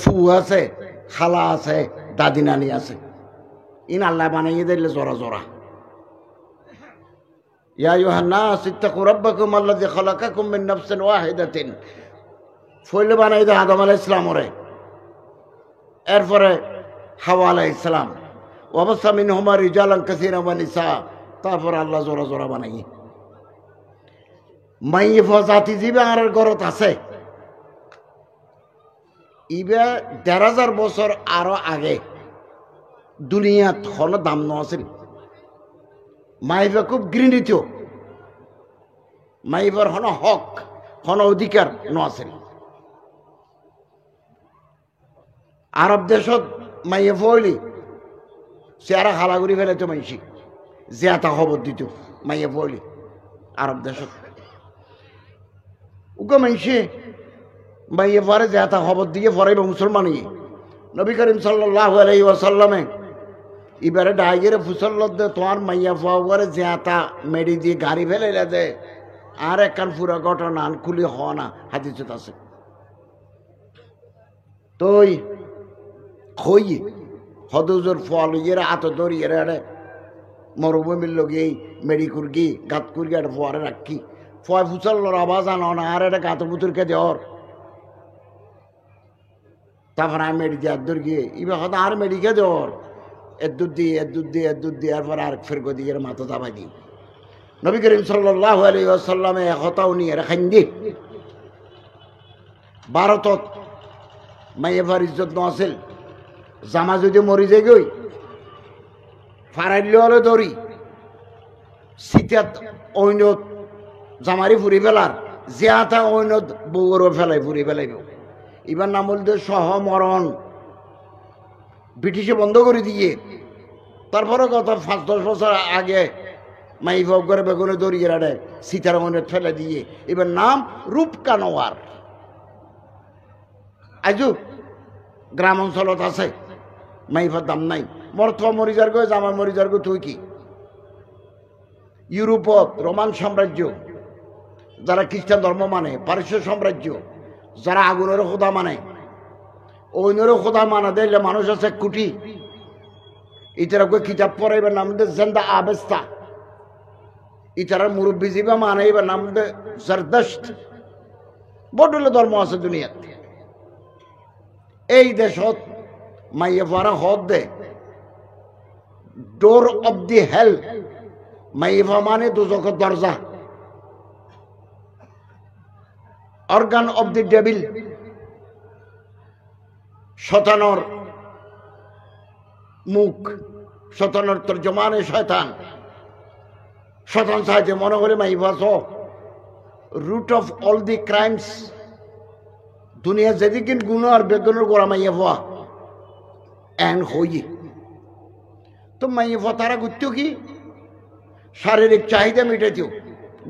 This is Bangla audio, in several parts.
ফু আছে, খালা আছে, দাদি নানি আছে। ইন আল্লাহ বানাইয়ে দিলে জোরা জোরা। ইয়া আইয়ুহান নাস ইত্তাকু রাব্বাকুম আল্লাযী খালাকাকুম মিন নাফসিন ওয়াহিদাতিন। ফইলে বানাই দে আদম আলাইহিস সালামরে, এরপরে হাওয়া আলাইহিস সালাম, ওয়া বাসা মিনহুমা রিজালান কাসীরান ওয়া নিসা। তারপর আল্লাহ জোরা জোরা বানাই মাইয়ে জাতি জীবে আর গরত আছে। ইবে ১,৫০০ বছর আরো আগে দুনিয়াত কোনো দাম নছিল। মাইবা খুব ঘৃণিত, মাইবার হন হক হন অধিকার নছিল। আরব দেশত মাইয়ে ফইলি চেহারা খালা করে ফেলাইতো মাইসি, জেতা খবর দিত মাইয়ে ফইলি আরব দেশত। উগো মাইসে মাইয়ে পরে জেতা খবর দিয়ে পরে মুসলমানই। নবী করিম সাল্লাল্লাহু আলাইহি ওয়াসাল্লামে এবারে ডাইগের ফুসল্লত দে তোমার মাইয়া পাওয়ারে জেতা মেডি দিয়ে গাড়ি ফেলাইলা দে আর একখান পুরা ঘটনা খুলি হওয়া না হাদিসত আছে। তই হই হদুজোর ফল ইয়েরা আত দরিয়ে রে মরুভূমির লগে মেডি কুরগি গাত কুরগি একটা ফোয়ারে রাখি ফয় ফুসল্লর আওয়াজ আনো না আর একটা গাত বুতুরকে দেওয়ার। তারপর আমি মেডি দিয়ে দৌড় গিয়ে এবার হয়তো আর মেডিকে দেওয়ার এদুর দিয়ে এরপর আর ফেরগো দিয়ে মাথা দাবাই দিই। নবী করিম সাল্লাল্লাহু আলাইহি ওয়াসাল্লামে হতাও নিয়ে রাখান দি ভারতত মাইয়েভার ইজ্জত নছিল। জামা যদি মরি যায় গই ফারাইলে হলে দৌড়ি শীতাত ঐনত জামারি ফুরি ফেলার জিয়াতা ঐনত বউরও ফেলাই ফুরি ফেলাইব। এবার নাম বলতে সহমরণ ব্রিটিশে বন্ধ করে দিয়ে তারপরে গত ৫-১০ বছর আগে মাই ভোগ করে বেগুনে দড়িয়ে রাড়ে সীতার মনে ফেলে দিয়ে এবার নাম রূপকানোয়ার। আজও গ্রাম অঞ্চলত আছে মাইফার দাম নাই। মর্থ মরিজার গো জামা মরিজার গো তুই কি। ইউরোপত রোমান সাম্রাজ্য যারা খ্রিস্টান ধর্ম মানে, পারস্য সাম্রাজ্য যারা আগুনের খোদা মানে, অন্যেরও খোদা মানা দিলে মানুষ আছে কুটি। ইতারা কিতাব পড়াইবার নাম দে জেন্দা আবেস্তা। ইতারা মুরব্বী জীবা মানাইবার নাম দে জরদস্ত। বডলে ধর্ম আছে দুনিয়াত। এই দেশত মাইয়ে ফারা হদ দে ডোর অব দি হেল। মাইফা মানে দুজকের দরজা, অর্গান অব দি ডেভিল, শতানর মুখ, শতানর তর্জমানে শয়তান। শতান সাহায্যে মনে করে মাইফা root of all the crimes. দুনিয়া যেদিকে গুণ আর বেগুনের গোড়া মাইয়া ফা এন হই তো মাইয়া ফা তারা ঘুরত কি শারীরিক চাহিদা মিটাইতেও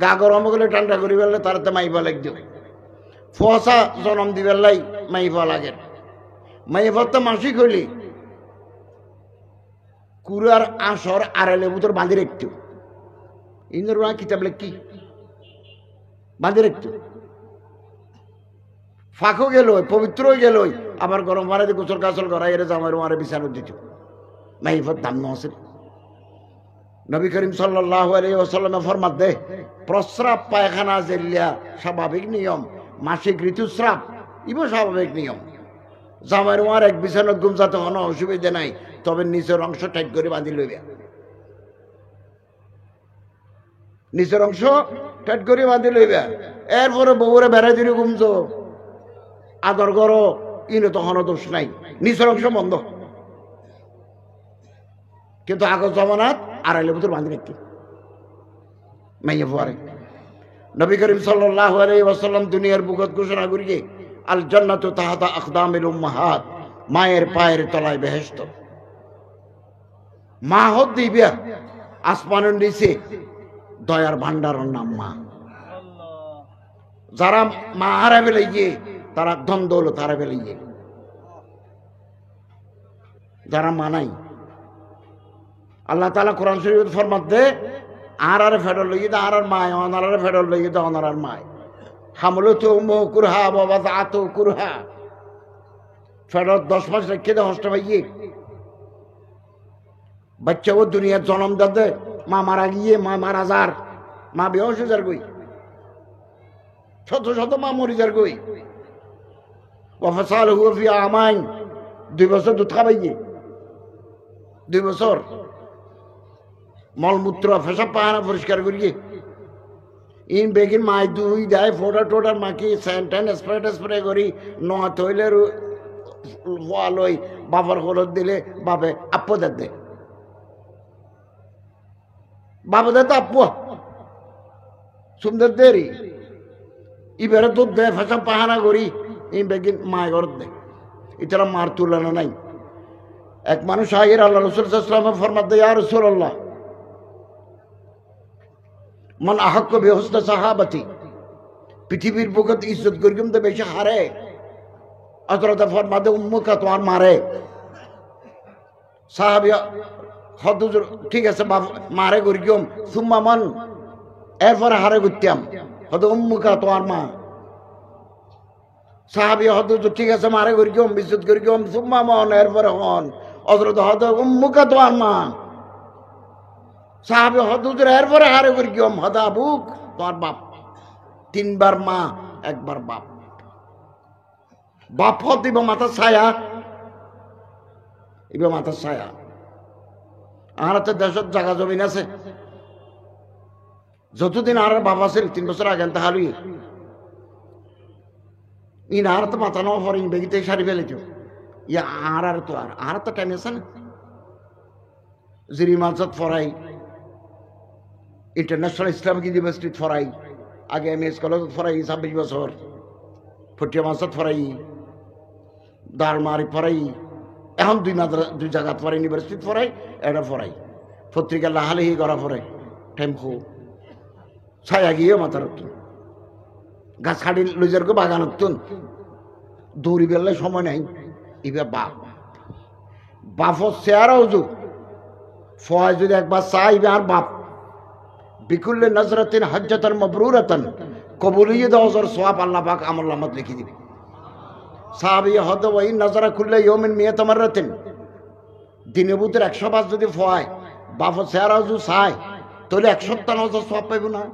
গা গরম গেলে ঠান্ডা করি ফেললে তারাতে মাইফা লাগতেও ফসা জনম দিবেলাই মাইফা লাগে। মাইফা তো মাসিক হইলে কুড়ার আসর আড়ালে বুতর বাঁধি রাখত। ইন্দুর কিতাব লেখি বাঁধি রাখত। ফাঁকও গেল পবিত্র গেল আবার গরম পানিতে গোসল কাসল করাই এর জামাই মারে বিছানো দিত। মাইফার দাম নছিল। নবী করিম সাল্লাল্লাহু আলাইহি ওয়াসাল্লামে ফরমাত দে প্রস্রাব পায়খানা জেলিয়া স্বাভাবিক নিয়ম, মাসিক ঋতুস্রাব ইবো স্বাভাবিক নিয়ম। জামাইয়ের মার এক বিছানো ঘুম যাতে কোনো অসুবিধা নাই, তবে নিচের অংশ টাইট করে বাঁধি লইবে। নিচের অংশ টাইট করে বাঁধি লইবে। এরপরে বউরে বেড়াই দিলে ঘুমছো আদর করো ইনো তখনও দোষ নাই, নিচের অংশ বন্ধ। কিন্তু আগর জমানাত আড়াইলে ভিতর বাঁধি রাখত মাইয়া পরে। নবী করিম সাল্লাল্লাহু আলাইহি ওয়াসাল্লাম দুনিয়ার বুকত ঘোষণা করিয়ে আল জান্নাতু তাহতা আকদামিল উম্মাহাত, মায়ের পায়ের তলায় বেহেশত। মা হদ দিবে আসমানের নিচে দয়ার ভান্ডারের নাম মা। যারা মা হারা ফেলে গিয়ে তারা ধন দৌলত হারা ফেলে গিয়ে, যারা মা নাই। আল্লাহ তাআলা কোরআন শরীফে ফরমাত দে আর ফেডল লইয়ে দে আর মায় অনার ফেডল লইয়ে দে অনার মায় হামলতু উম্মুহু কুরহা ওয়া ওয়াদাআতু কুরহা ফেরত 10 মাস রেখে দে হস্তে ভাইয়ে বাচ্চা ও দুনিয়ার জন্ম দাদে মা মারা গিয়ে মা মারা যার মা বেহস যার গই শত শত মা মরি যার গই ওয়াফাসাল হুয়া ফি আমাইন 2 বছর দুধ খাবাইয়ে 2 বছর মলমূত্র পেশাব পায়খানা পরিষ্কার করিয়ে ইন বেগিন মাই দুই দেয় ফোটা টোটার মাখি স্যান্টান স্প্রে করি নোয়া তৈলের লই বাবার খরচ দিলে বাপে আপু দে বাবা দে তো আপু সুন্দর দেরি ইবারে দুধ দেয় পেশাব পায়খানা করি ইন বেগিন মায় ঘর দে এটা মার তুলনা নাই এক মানুষ আগের আল্লাহ রসুল সাল্লাল্লাহু ফরমাত দেয় ইয়া রাসূলুল্লাহ মান আহাক্কু বিহুসনি সাহাবাতি পৃথিবীর বুকত ইজ্জত করিম তো বেশি হারে হযরত ফরমাতে উম্মুকা তোমার মারে সাহাবী হযরত ঠিক আছে মারে করিম সুম্মা মান এরপর হারে করতাম হয়তো উম্মুকা তোমার মা সাহাবী হযরত ঠিক আছে মারে করিম ইজ্জত করিম সুম্মা মান এরপর হন হযরত উম্মুকা তোমার মা সাহাবী হযরত এরপরে হারে করিম হদা আবুক তোমার বাপ 3 বার মা 1 বার বাপ বাপ হত ইবা মাথা ছায়া ইবা মাথা ছায়া আর তো দেশত জায়গা জমিন আছে যতদিন আর বাবা ছিল 3 বছর আগে তাহালুই ইন আর তো মাথা নাও ফরিং বেগিতে সারি ফেলেছ ইয়া আর তো আর তো টাইম আছে না জিরি মানসাত ফরাই ইন্টারন্যাশনাল ইসলামিক ইউনিভার্সিটি ফরাই আগে এমএস কলেজ ফরাই 26 বছর ফটিয়া মানসাত ফরাই দারমারি ফরাই এখন 2 জায়গা ফরাই ইউনিভার্সিটি ফরাই এটা ফরাই পত্রিকা লাহালিহি করা ফরাই টেম্পো ছায়া গিয়ে মাথার গাছ কাটি লইজার গো বাগান দৌড়ি বেলায় সময় নাই এবার বাপ বাপর চেয়ারাও যুগ ফয় যদি একবার চাইবে আর বাপ বিকুল্লে নজরাতিন হজ্জাতান মাবরুরাতান কবুলিয়ে দওয়ার সওয়াব আল্লাহ পাক আমল নামাত লিখে দিবে সাহাবী হদ ওই নজরা খুললে ইয়মিন মিয়াত মাররাতিন দিনে বুতের 100 বার যদি ফয় বাপর চেয়ারাও যু চায় তাহলে 170 নজর সওয়াব পাইব না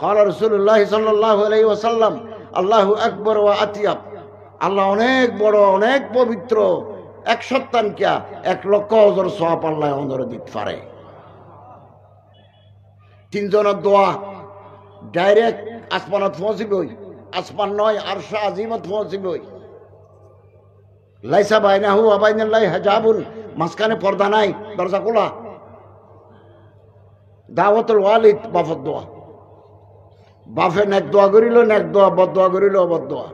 قال رسول الله صلى الله عليه وسلم الله আকবার ওয়া আতিয়াব আল্লাহ অনেক বড় অনেক পবিত্র 170 কিয়া 1 লক্ষ অজর সওয়াব আল্লাহ অন্তরে দিতে পারে 3 জনের দোয়া ডাইরেক্ট আসমানত পৌঁছিবই আসমান নয় আরশ আজিমত পৌঁছিবই লাইসা বাইনাহু ওয়া বাইনাল্লাহি হিজাবুন মাঝখানে পর্দা নাই দরজা খোলা দাওয়াতুল ওয়ালিদ বাফর দোয়া বাফে নেক দোয়া করিল নেক দোয়া বদ দোয়া করিল অবদ দোয়া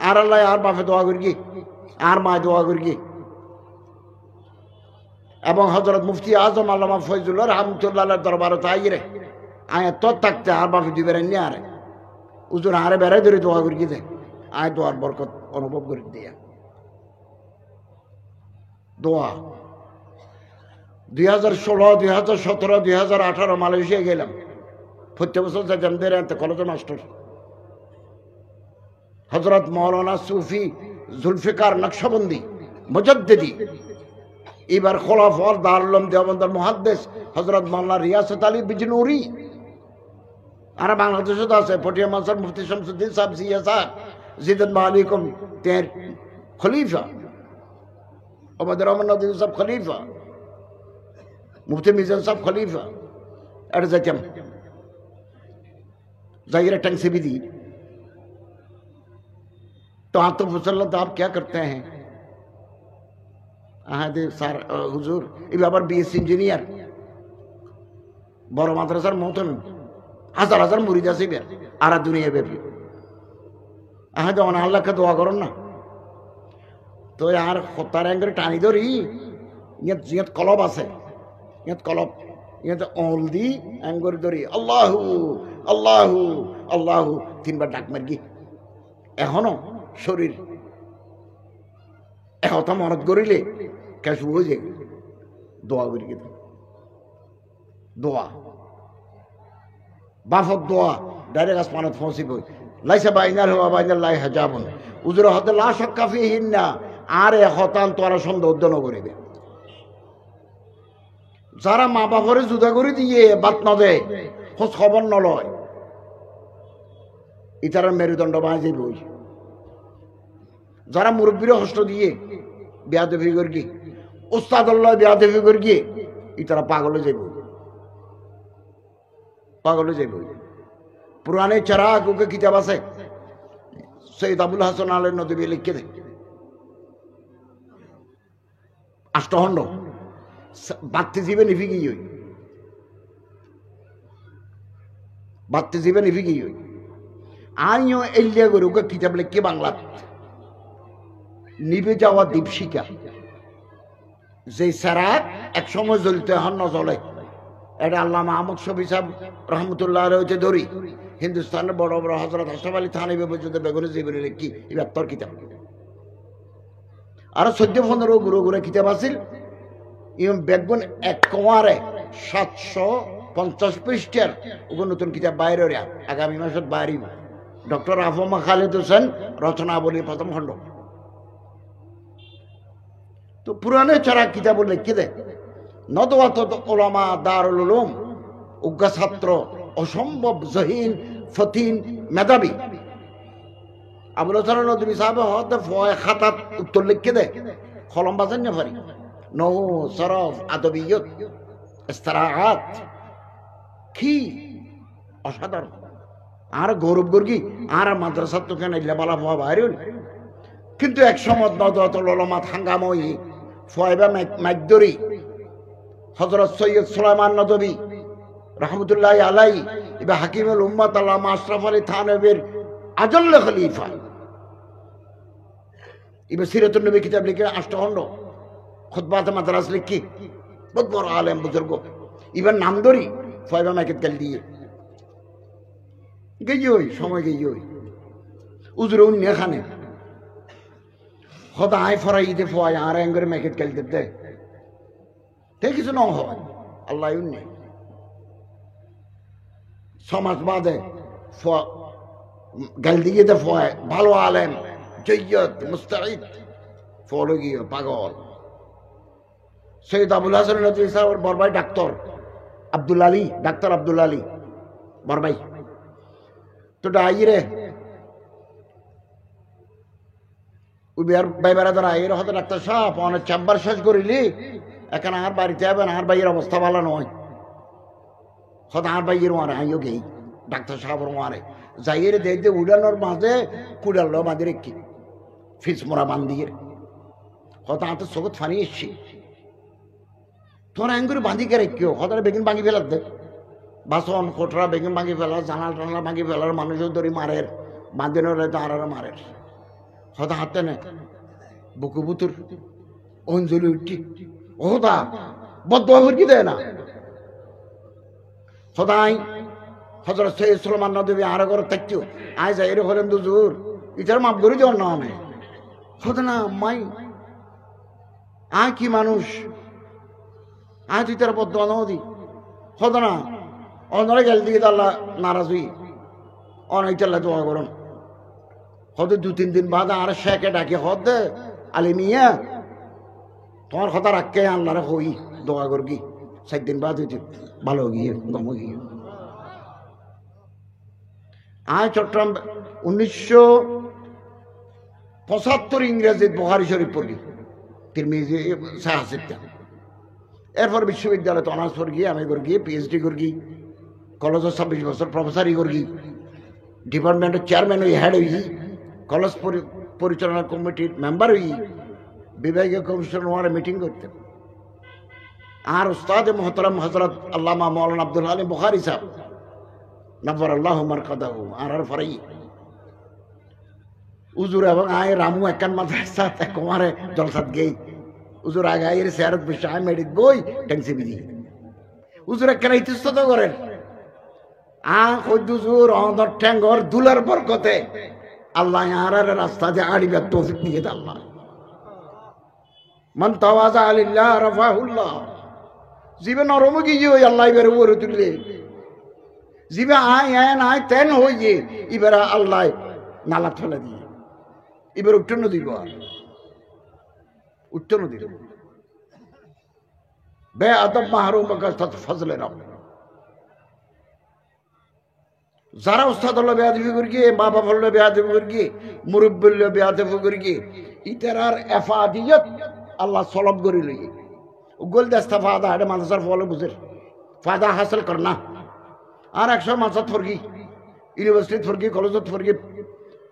আর আল্লাহ আর বাফে দোয়া করি কি আর মা দোয়া করি কি এবং হযরত মুফতি আজম আল্লামা ফয়জুল্লাহ রহমাতুল্লাহর দরবারে তাইরে আয় তো থাকতে আর বাফে দিবেন নি আরে উজুর আরে বেড়াই ধরে দোয়া করি দে আয় দোয়ার বরকত অনুভব করি দিয়া দোয়া 2016 2017 2018 মালয়েশিয়া গেলাম প্রত্যেক বছর জামদের কলেজ মাস্টার হযরত মাওলানা সুফি জুলফিকার নকশবন্দি মুজাদ্দিদি এবার খোলাফার দারুল উলুম দেওবন্দের মুহাদ্দিস হযরত মাওলানা রিয়াসাত আলী বিজনুরি আর বাংলাদেশে তো আছে পটিয়া মানসার মুফতি শামসুদ্দিন সাহেব জিয়া সাহেব জিদান মালিকুম তের খলিফা ওবায়দুর রহমান নদী সাহেব খলিফা মুফতি মিজান সাহেব খলিফা আর যাইতাম जाहिर टंग से भी दी तो आप तो मुसल्लत आप क्या करते हैं सर हुजूर ये आবার बीएससी इंजीनियर बड़ माद्रासार মতন হাজার হাজার মুরিদ আছে বের আর দুনিয়া ব্যাপী যেমন আল্লাহকে দোয়া করুন না তো আর হত্যার অ্যাঙ্গেল টানি ধরি ইয়াত কলব আছে ইয়াত কলব ইয়াতে অল দি অ্যাঙ্গর ধরি আল্লাহু আল্লাহু আল্লাহু 3 বার ডাক মারগি এখনো শরীর এখন মনত করিলে কেসু হয়ে যায় দোয়া করি দোয়া বাফত দোয়া ডাইরেক্ট আসমানত পৌঁছিব লাইসা বাইনাল হুয়া বাইনাল্লাহি হিজাবুন উজুর হতে লা শাক্কা ফিহিন না আর এ হতান তোরা সন্দেহ উদ্যান করিবে যারা মা বাপরে জুদা করে দিয়ে বাত নদে খোঁজ খবর নলয় ইতারা মেরুদণ্ড বাঁধে বই যারা মুরব্বীর হস্ত দিয়ে বেয়াদবি করে গিয়ে উস্তাদুল্লাহ বেয়াদবি করে গিয়ে ইতারা পাগলে যাইব পাগলে যাইব পুরানে চারাক ওকে কিতাব আছে সৈয়দ আবুল হাসান আলী নদী লিখে দেয় আষ্টখণ্ড বাড়তে জীবে নিভি গিয়ে বাড়তে জীবে নিভি গিয়ে আইও এলিয়া করে ওকে কিতাব লিখে বাংলা নিভে যাওয়া দীপশিকা যে সারাত এক সময় জ্বলতে হন না জ্বলে এটা আল্লামা আহমদ শফি সাহেব রহমতুল্লাহ হচ্ছে ধরি হিন্দুস্তানের বড় বড় হজরত আশরাফ আলী থানভী পর্যন্ত বেগুনে জীবনে লিখি এবার তোর কিতাব আরো 14-15 গুরু গুরু কিতাব আছিল ইম বেগুন এক কোয়ারে 750 পৃষ্ঠার ওগুলো নতুন কিতাব বাইরে আগামী মাসত বাইরিব ডক্টর আফমা খালেদ হোসেন রচনাবলী প্রথম খণ্ড তো পুরানে চারা কিতাব লিখে দেয় নদওয়াত ওলামা দারুল উলুম উগ্গা ছাত্র অসম্ভব জহিন ফতিন মেধাবী আবুল হাসান নদী সাহেব হতে ফয় খাতাত উত্তর লিখে দেয় কলম বাজান না পারি নৌ সরফ আদবিয়ত ইস্তারাহাত কি অসাধারণ আর গৌরব গর্গী আর মাদ্রাসার তো কেন লেবালা ফোয়া বাইরে কিন্তু এক সময় নদওয়াত ওলামা হাঙ্গামই ফয়বা মাইদরি হযরত সৈয়দ সুলাইমান নদভী রহমতুল্লাহ আলাই এবার হাকিমুল উম্মত আল্লামা আশরাফ আলী থানভীর আজল্য খলিফা এবার সিরাতুন নবী কিতাব লিখে আষ্টখণ্ড খুতবাতে মাদ্রাস লিখি বহুত বড় আলেম বুজুর্গ এবার নাম ধরি ফয়বা মাইকেট গাল দিয়ে গেই সময় গেই উজরে উনি এখানে হদা আয় ফরাই ঈদে ফয় আর এঙ্গরে মাইকেট গাল দিতে তাই কিছু ন হয় আল্লাহ নেই সমাজ বাদে গাল দিয়ে দে ফয় ভালো আলেম জৈয়দ মুস্তাহিদ ফলো গিয়ে পাগল সৈয়দ আবুল হাসান নদী সাহেবের বড় ডাক্তার আব্দুল আলী ডাক্তার আব্দুল আলী বড় ভাই তো ডাইরে উবিয়ার ভাইবারা ধরা এর হতে ডাক্তার সাহেব অনেক চেম্বার শেষ করিলি এখন আর বাড়িতে যাবেন আর ভাইয়ের অবস্থা ভালো নয় হয়তো আর ভাইয়ের মারে আইও গেই ডাক্তার সাহেবের মারে যাইয়ের দেখতে উড়ানোর মাঝে কুড়ালো মাঝে রেখি ফিস মোরা বান্ধিয়ে হয়তো হাতে চোখত ফানি এসছি তোর অ্যাঙ্গুরি বাঁধি কে রেখিও হয়তো বেগুন ভাঙি ফেলার দে বাসন কোটরা বেগুন ভাঙি ফেলার জানাল টানাল ভাঙি ফেলার মানুষের ধরি মারের বাঁধিনের আর মারের হয়তো হাতে নে বুকু বুতুর অঞ্জলি উঠি ওদা বদুয়া কি দেয় না সদাই হযরত সৈয়দ সুলাইমান নদভী আর ঘর থাকতো আয় যাই রে হলেন দুজুর ইটার মাপ করে দেওয়ার না আমি হতো না মাই আয় কি মানুষ আয় তুই তার বদুয়া নদী হতো না অনরে গেল দিকে আল্লাহ নারাজ হই অনেকটা দোয়া করুন হয়তো 2-3 দিন বাদ আর শেখে ডাকে হদ দে আলী মিয়া তোমার কথা রাখকে আল্লাহরে হই দোয়া করবি 7 দিন বাদ হইতে ভালো গিয়ে গম গিয়ে আয় চট্টগ্রাম 1975 ইংরেজিত বুখারী শরীফ পড়ি তিরমিজি সাহাসিতা এরপর বিশ্ববিদ্যালয়ে অনার্স করে গিয়ে আমি করে গিয়ে পিএইচডি করে গিয়ে কলেজের 26 বছর প্রফেসরই করে গিয়ে ডিপার্টমেন্টের চেয়ারম্যান হই হেড হই কলেজ পরিচালনা কমিটির মেম্বার হই বিভাগীয় কমিশনার মিটিং করতেন আর উস্তাদ মোহতরম হযরত আল্লামা মাওলানা আব্দুল আলী বুখারী সাহেব নব্বর আল্লাহ মারকাদাহু আর ফরাই উজুর এবং আয় রামু একান মাদ্রাসা কুমারে জলসাত গেই উজুর আগে আয়ের চেয়ারত বসে আয় মেডিক বই ট্যাংসি বিধি উজুর একখানে ইতিস্তত করেন ওই দুজুর অন্ধর ঠ্যাঙ্গর দুলার বরকতে আল্লাহ আর রাস্তা যে আড়িবার তৌফিক দিয়ে আল্লাহ মান তাওয়াজা আলিল্লাহ রাফাহুল্লাহ জীবে নরম গিয়ে ওই আল্লাহ এবারে উপরে তুললে জীবে আয় তেন হয়ে এবারে আল্লাহ নালা ঠেলে দিয়ে এবার উঠন দিব আর উঠন দিব বে আদব মাহরুম ফজলে রব যারা উস্তাদ হলো বেয়াদবি করি গিয়ে মা বাবা হলো বেয়াদবি করি গিয়ে মুরব্বী হলো বেয়াদবি করি গিয়ে ইতারার এফাদিয়ত আল্লাহ সলব করি লই গোল দেস্তা ফাদা এটা মাদ্রাসার ফলে বুঝের ফায়দা হাসিল কর না আর 100 মাসাত ফরগি ইউনিভার্সিটি ফরগি কলেজত ফরগি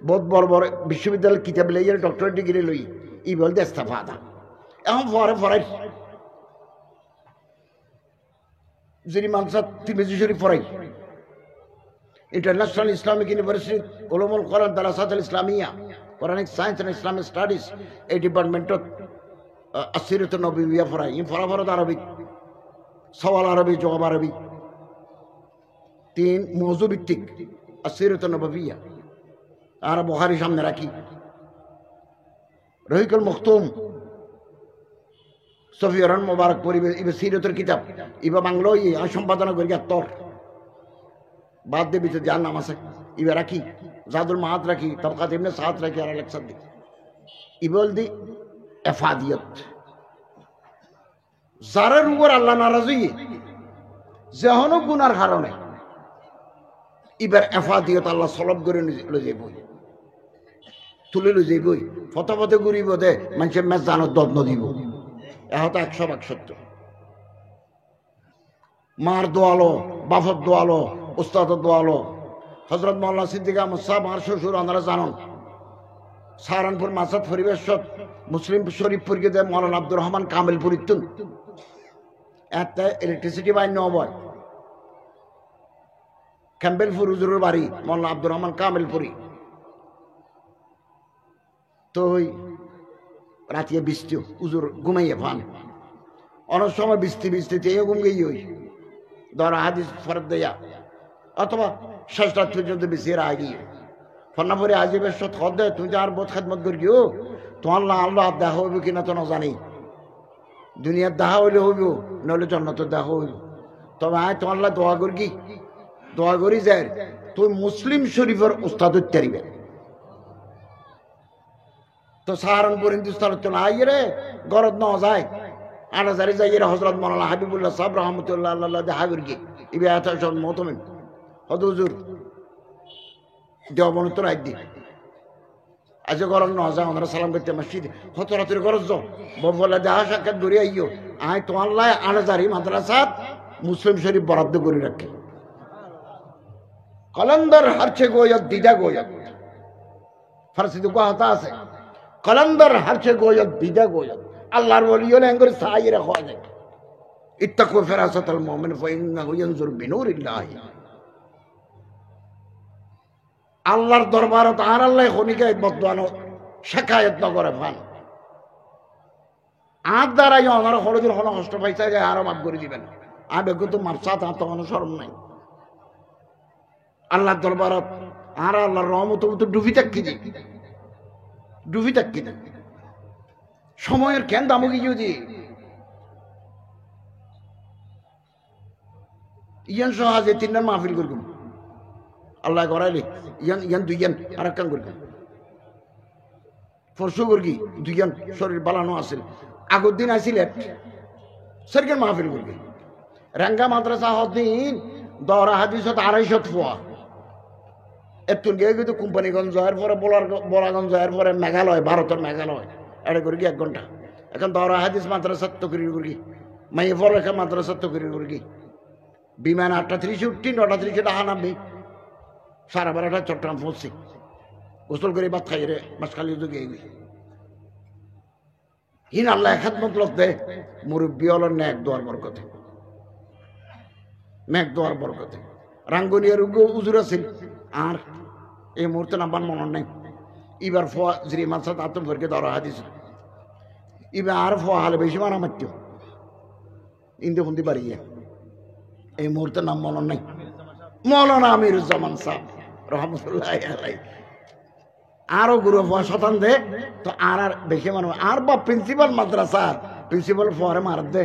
বহুত বড় বড় বিশ্ববিদ্যালয় কিতাব লইয়ে ডক্টরেট ডিগ্রি লই ই বল দেস্তা ফাদা এখন ফরে ফরাই যিনি মাদ্রাসা তিরমিজি শরীফ ফরাই इंटरनेशनल इस्लामिक यूनिवर्सिटी उलुमुल कुरान दरासात इस्लामिया Quranic science and Islamic studies a department असीरत नबविया फराई इन फराफरत अरबी सवाल अरबी जवाब अरबी 3 मौजू भित्तिक असीरत नबविया আর বুখারী সামনে রাখি রহিকুল মখতুম সফিয়ারন মুবারক পরিবে ইবে সিরতের কিতাব ইবা বাংলা ই সম্পাদনা করি আত্তর বাদ দে ভিতরে যার নাম আছে ইবে রাখি জাদুল মাহাত রাখি তবকাত ইবনে সাদ রাখি আর লেকচার দি ইবল দি এফাদিয়ত যারার উপর আল্লাহ নারাজ হইয়ে যেহন গুনার কারণে ইবার এফাদিয়ত আল্লাহ সলব করে লই যাইব তুলে লই যাইব ফটাফটে ঘুরিব দে মানুষের মেজ জানত দদ দিব এহত 100% সত্য মার দোয়ালো বাফর দোয়ালো উস্তাদ দোয়ালো হজরত মৌলানা সিদ্দিক আহমদ সাহেব আর শ্বশুর আপনারা জানেন সাহারানপুর মাসাদ পরিবেশত মুসলিম শরীফপুর গিয়ে মৌলানা আব্দুর রহমান কামেলপুর ইতুন এত ইলেকট্রিসিটি বাইন নয় ক্যাম্বেলপুর হুজুরের বাড়ি মৌলানা আব্দুর রহমান কামেলপুরি তো রাতিয়ে বৃষ্টি হুজুর ঘুমাইয়ে ফান অনেক সময় বৃষ্টি বৃষ্টিতে এই ঘুম গেই ওই ধরা হাদিস ফরত দেয়া অথবা শেষ রাত্রি পর্যন্ত বেশিয়ে আগিয়ে ফন্নাপুরে আজিবের সত হদ তুই আর বোধ খেদমত করি গিয়েও তোমার আল্লাহ দেখা হইব কিনা তো না জানি দুনিয়ার দেখা হইলে হইব নইলে জন্নতের দেখা হইব তবে আয় তোমার দোয়া করি দোয়া করি যায় তুই মুসলিম শরীফের উস্তাদ উত্তারিবে তো সাহারানপুর হিন্দুস্তান আই রে গরদ ন যায় আনাজারি যাই হজরত মৌলানা হাবিবুল্লাহ সাহেব রহমতুল্লাহ আল্লাহ দেখা করি ইবে এত মতমিন হদ হুজুর দেওয়া তো রাখ দি আজ গরম ন যায় ওনারা সালাম করতে মসজিদে হত রাতের গরজ বলে দেখা সাক্ষাৎ ঘুরে আইও আয় তোমার লাই আনাজারি মাদ্রাসাত মুসলিম শরীফ বরাদ্দ করে রাখে কলন্দর হারছে গোয়ত দিদা গোয়ত ফার্সি তো কথা আছে কলন্দর হারছে গোয়ত দিদা গোয়ত আল্লাহর ওলি হলে এঙ্গর সাই রাখা যায় ইত্তাকু ফিরাসাতাল মুমিন ফাইন্নাহু ইয়ানজুরু বিনুরিল্লাহ আল্লাহর দরবারত আর আল্লাহ খনিকে বদওয়ানো শিকায়ত না করে ফান আর দ্বারা ওনারা হলদিন হন কষ্ট পাইছে যায় আরো মাফ করে দিবেন আর কিন্তু মারসাত আর তো কোনো শরম নাই আল্লাহর দরবারত আর আল্লাহর রহমত তো ডুবি থাকি দি ডুবি থাকি দি সময়ের কেন দামও কি যদি ইয়ান সহাজে তিনবার মাহফিল করবেন আল্লাহ করাইলে ইয়ান ইয়ান দুইয়ান আর এক কাম করবেন পরশু করবি দুইয়ান শরীর বালানো আসেন আগর দিন আসিল সরকার মাহফিল করবে রাঙ্গা মাদ্রাসা হদিন দরা হাদিসত 250 ফোয়া এতুন গিয়ে কিন্তু কোম্পানিগঞ্জ যাওয়ার পরে বলাগঞ্জ যাওয়ার পরে মেঘালয় ভারতের মেঘালয় এটা করি 1 ঘন্টা এখন দরা হাদিস মাদ্রাসা তকরির করি মাই ফর এখন মাদ্রাসা তকরির করি বিমান 8:30 উঠি 9:30 টাকা নামবি 12:30 চট্টগ্রাম পৌঁছি গোসল করে ভাত খাই রে মাসখালি যোগে হিন আল্লাহ খেদমত দে মুরব্বী হল ন্যাক দোয়ার বরকতে ন্যাক দোয়ার বরকতে রাঙ্গুনিয়ার উজুর আছিল আর এই মুহূর্তে নাম্বার মনে নাই এবার ফোয়া যিনি মানসাত আত্মভরকে ধরা হাদিস এবার আর ফোয়া হালে বেশি মারা মারত ইন্দে বন্দি বাড়িয়ে এই মুহূর্তে নাম মনে নাই মৌলানা আমিরুজ্জামান সাহেব রহমতুল্লাহ আলাইহি আরো গুরু ফোয়া শতান দে তো আর আর বেশি মানুষ আর বা প্রিন্সিপাল মাদ্রাসার প্রিন্সিপাল ফোয়ারে মার দে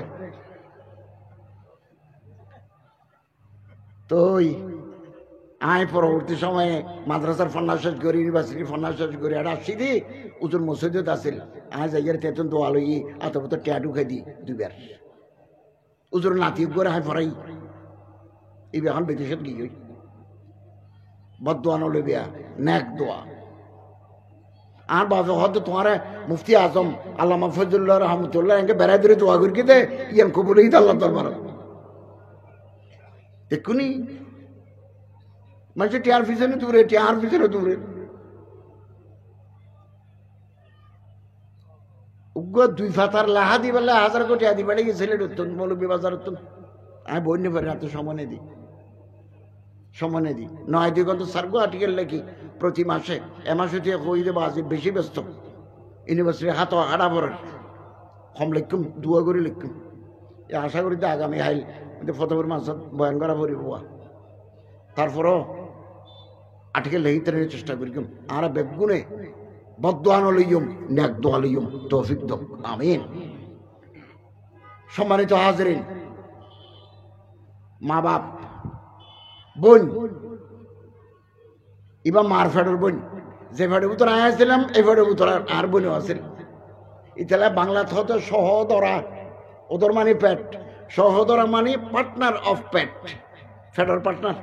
তো আয় পরবর্তী সময়ে মাদ্রাসার ফন্না শেষ করি, ইউনিভার্সিটির ফন্না শেষ করি, আর আসছি দি উজুর মসজিদত আছিল। আয় যাইয়ার তেতন দোয়া লই আতপত টেয়া ঢুকাই দি দুইবার উজুর নাতি করে হাই ফরাই এই এখন বিদেশত গিয়ে বদোয়া নলে বিয়া নেক দোয়া। আর বাবা হয়তো তোমার মুফতি আজম আল্লামা ফজলুল্লাহ রহমতুল্লাহ একে বেড়াই ধরে দোয়া করি দে ইয়ান কবুল ঈদ আল্লাহ দরবার এক্ষুনি মানুষের টিয়ার পিছনে দূরে, টিয়ার পিছনে দূরে। দুই ফাতার লাহা দিবেলা 1000 কোটি আদি বেড়ে গেছিল মৌলবী বাজার। আমি বই নিয়ে পারি এত সমানে দিই, সমানে দিই 9 দিগন্ত সার্গো আর্টিকেল লেখি প্রতি মাসে। এ মাসে দিয়ে কই দেবো আজ বেশি ব্যস্ত ইউনিভার্সিটি হাত আড়া পড়ার কম লিখুম দুয়া করে লিখুম। এ আশা করি তো আগামী হাইল ফতপুর মাসত বয়ান করা পড়িব। তারপরও আর্টিকেল লেখিতে চেষ্টা করি আর বেগুনে বদোয়ান লইম নেক দোয়া লইম তৌফিক দক আমিন। সম্মানিত হাজরিন, মা বাপ বোন ইবা মার ফেডর বোন যে ফেডের ভিতর আয়াছিলাম এই ফেডের ভিতর আর বোনও আছে। ইতালা বাংলা হতো সহদরা, ওদের মানে পেট, সহদরা মানে পার্টনার অফ পেট, ফেডর পার্টনার।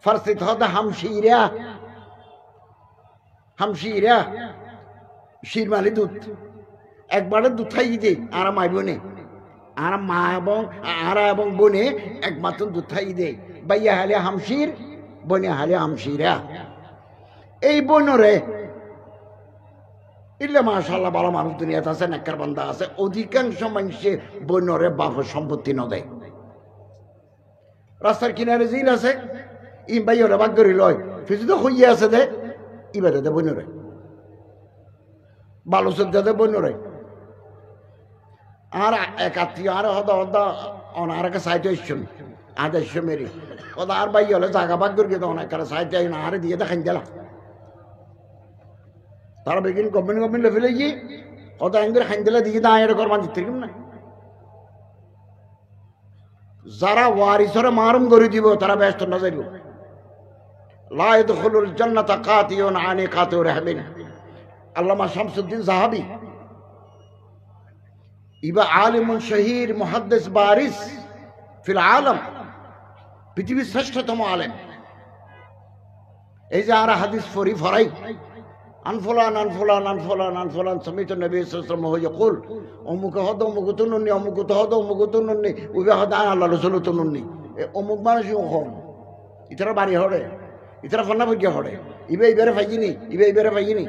ফার্সিতে হতো হামশিরা, হামশিরা শির মানে দুধ। একবারে দুধ খাই দে আর মাই বোনে, আর মা এবং বোনে একমাত্র দুধ খাই দে। বাইয়া হালে হামশির, বনে হালে হামশিরা। এই বোনরে ইল্লে মাশাআল্লাহ ভালো মানুষ দুনিয়াতে আছে, নেককার বান্দা আছে। অধিকাংশ মানুষে বোনরে বাপের সম্পত্তি ন দেয়। রাস্তার কিনারে জিল আছে, ই বাইরে ভাগ করি লয়, ফিজু তো হইয়া আছে দে ইবাদে দে বোনরে, বালু সজ্জা দে বোনরে। আর এক আত্মীয় আর হদা হদা অনারকে সাইটে এসছেন আদেশ মেরি ওদা আর বাই হলে জায়গা ভাগ করে গিয়ে অনেক সাইটে না আরে দিয়ে দেখান দিলা। তারা বেগিন গভর্নমেন্ট লেভেলে গিয়ে কত আইন খান দিলে দিয়ে দা এর কর মানতে না। যারা ওয়ারিসরে মারুম করে দিব তারা ব্যস্ত না যাইব। লা ইয়াদখুলুল জান্নাতা কাতিউন আনি কাতিউ রাহমিন। আল্লামা শামসুদ্দিন যাহাবী ইবা আলিমুন শহীর মুহাদ্দিস বারিস ফিল আলম, পৃথিবীর শ্রেষ্ঠতম আলেম। এই যে আর হাদিস ফরি ফরাই আনফুলান আনফুলান আনফুলান আনফুলান সমিত নবী সাল্লাল্লাহু আলাইহি ওয়াসাল্লাম অমুক হদ অমুক তুনুনি অমুক তো হদ অমুক তুনুনি উবে হদ আল্লাহ রাসূল তুনুনি অমুক মানুষ হন ইতারা বাড়ি হড়ে ইতারা ফন্না বইয়া হড়ে ইবে ইবেরে ফাইজিনি ইবে ইবেরে ফাইজিনি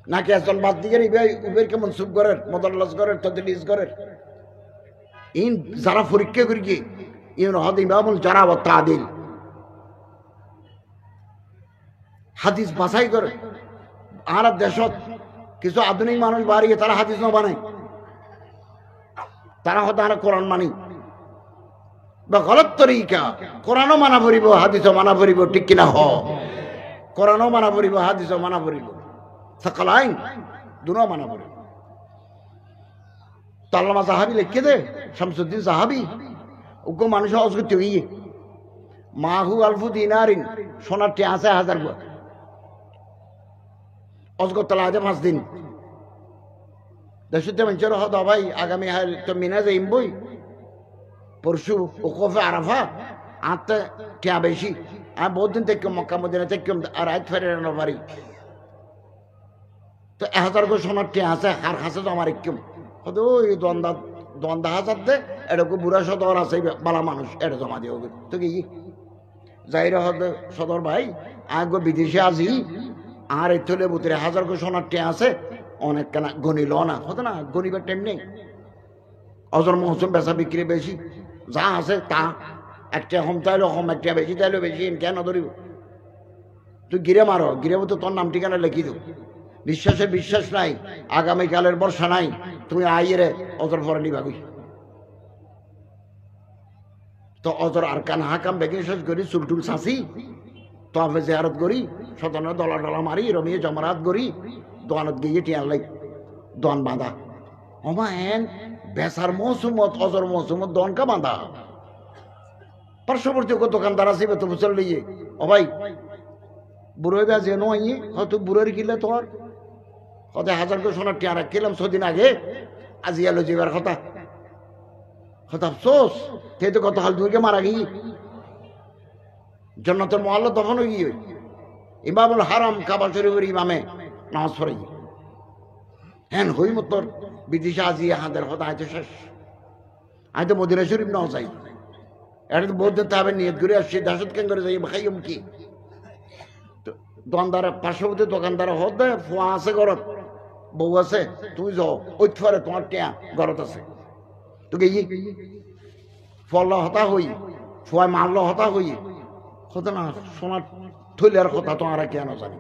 নাকি আসল বাদ দিয়ে ইবে ইবের কে মনসুব করেন মদল্লাস করেন তদলিস করেন। ইন যারা পরীক্ষা করি কি ইন হদ ইমামুল জারা ওয়া তাদিল হাদিস বাছাই করে। আর দেশত কিছু আধুনিক মানুষ বাড়িয়ে তারা হাদিস ন বানায়, তারা হয়তো আর কোরআন মানি বা গলত তরিকা। কোরআনও মানা পড়িব হাদিসও মানা পড়িব, ঠিক কিনা হ? কোরআনও মানা পড়িব হাদিসও মানা পড়িব, সাকালাইন দুনো মানা পড়িব। তো আল্লামা যাহাবী লিখে দে, শামসুদ্দিন যাহাবী ওকে মানুষ অজগত হইয়ে মাহু আলফু দিনারিন, সোনার টি আছে 1000 অজগতলা আছে 5 দিন। দেশতে মানুষের হদ ভাই আগামী হাল তো মিনা যাইম বই পরশু ওকফে আরাফা আতে কে বেশি। আমি বহুত দিন থেকে মক্কা মদিনা থেকে আর আজ ফেরে পারি। তো 1000 গো সোনার টি আছে আর কাছে তো আমার একম হদ ওই দ্বন্দ্বা হাজার দে এরকম বুড়া সদর আছে বালা মানুষ এটা জমা দিয়ে হবে। তো কি যাইরা হদ সদর ভাই আগ বিদেশে আজি আর এই থলে বুতরে 1000 গো সোনার টি আছে অনেক কেনা গণিল না হতো না, গণিবার টাইম নেই। অজর মৌসুম বেচা বিক্রি বেশি, যা আছে তা একটা হম তাইলো হম, একটা বেশি তাইলো বেশি, কেন ধরিব? তুই গিরে মারো, গিরে তো তোর নাম ঠিকানা লিখি দো। বিশ্বাসে বিশ্বাস নাই, আগামীকালের বর্ষা নাই, তুমি আইয়ে অজর পরে নিবা কই। তো অজর আর কান হাকাম বেগিন শেষ করি চুলটুল চাষি তো আপনি জেয়ারত করি শতনে ডলা ডলা মারি রমিয়ে জমরাত করি দোয়ানত গিয়ে টিয়ার লাই দোয়ান বাঁধা হমা এন বেসার মৌসুমত অজর মৌসুমত দোয়ানকা বাঁধা পার্শ্ববর্তী দোকানদার আছে তো বুঝল লিয়ে ও ভাই বুড়ো যে নয় হয়তো বুড়োর কিলে তোর হতে হাজার করে সোনার টিয়া রাখলাম ছদিন আগে আজি এলো যাবার কথা হত আফসোস তে তো কত হাল দুইকে মারা গিয়ে জন্নতের মহল্লা তখন গিয়ে ইমামুল হারাম কাবা শরীফের ইমামে নামাজ পড়ে হ্যাঁ হই মতর বিদেশে আজি হাতের কথা আইতে শেষ আইতো মদিনা শরীফ নাও চাই এটা তো বৌদ্ধ তাবে নিয়ত করে আসছি দাসত কেন করে যাই খাইম কি দোকানদার পার্শ্ববর্তী দোকানদার হত ফোয়া আছে ঘরত বউ আছে তুই যাও ওই ফরে তোমার টিয়া ঘরত আছে তোকে ফল হতা হই ফোয়ায় মারল হতা হই হতো না সোনার থইলার কথা তো আর কেন জানি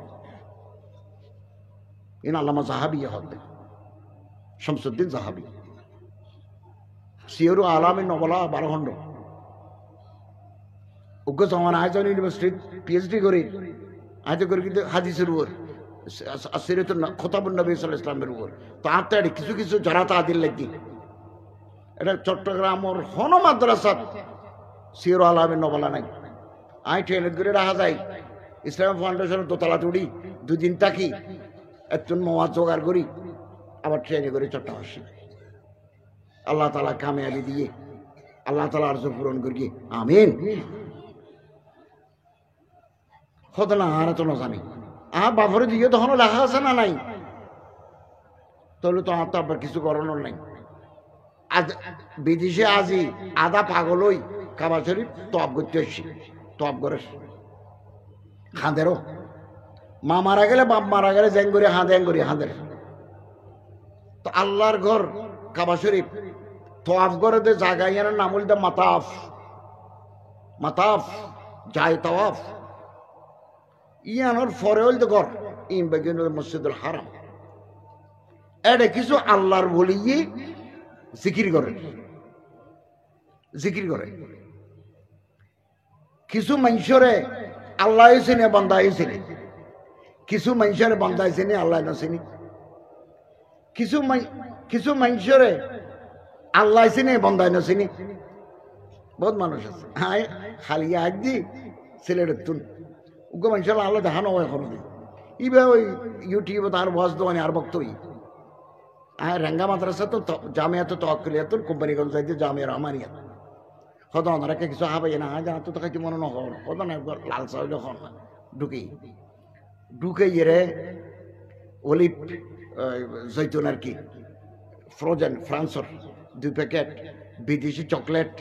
ইন আল্লামা জাহাবি হবে শামসুদ্দিন জাহাবি সিয়রু আলামী নবলা 12 খণ্ড উগ্র জমান আয়োজন ইউনিভার্সিটি পিএইচডি করে আজ করে কিন্তু হাদিসের উপর সিরাত খতাবুন নবী সাল্লাল্লাহু আলাইহি ওয়াসাল্লামের উপর তো আত্মাড়ি কিছু কিছু জরাতা আদিল লাগি এটা চট্টগ্রামের হন মাদ্রাসাত সিয়রু আলামী নবলা নাই আই ট্রেনের করে রাখা যায় ইসলাম ফাউন্ডেশনের দোতলা তুড়ি 2 দিন থাকি একজন মওয়াজ জোগাড় করি আবার ট্রেনে করে চট্টগ্রাম আসি আল্লাহ তাআলা কামিয়াবি দিয়ে আল্লাহ তাআলা আরজু পূরণ করিয়ে আমিন হতো না আর তো না জানি বাপরে দিয়ে তখন লেখা আছে না নাই তাহলে তো আর তো আবার কিছু করানোর নাই আজ বিদেশে আজি আধা পাগলই কাবা শরীফ তপ করতে আসছি তপ করে হাঁদেরও মা মারা গেলে বাপ মারা গেলে জ্যাং করে হাঁদেন করি হাঁদের তো আল্লাহর ঘর কাবা শরীফ তওয়াফ করে দে জায়গায় এর নাম হল মাতাফ মাতাফ যায় তাওয়াফ ইয়ানোর ফরে হইল তো ঘর ইন বেগিন মসজিদুল হারাম এটা কিছু আল্লাহর বলিয়ে জিকির করে জিকির করে কিছু মানুষরে আল্লাহ চিনে বান্দা চিনে কিছু মানুষের বান্দা চিনি আল্লাহ না চিনি কিছু মানুষরে আল্লাহ চিনে বান্দায় না চিনি বহুত মানুষ আছে হ্যাঁ খালি আজ দি সিলেটের তুন উগ্র মানুষের আল্লাহ দেখানো হয় কোনোদিন ইবে ওই ইউটিউবে তার ওয়াজ দোকানে আর বক্তই রেঙ্গা মাদ্রাসা তো জামিয়াত তওয়াক্কুলিয়াত কোম্পানিগঞ্জ যাইতে জামিয়া রহমানিয়া হয়তো ওনারা কিছু হাবাই না যা তো খাইতে মনে নহ হতো না একবার লাল চাইল না ঢুকে ইয়ে অলিভ জৈতুন আর কি ফ্রোজেন ফ্রান্সর 2 প্যাকেট বিদেশি চকলেট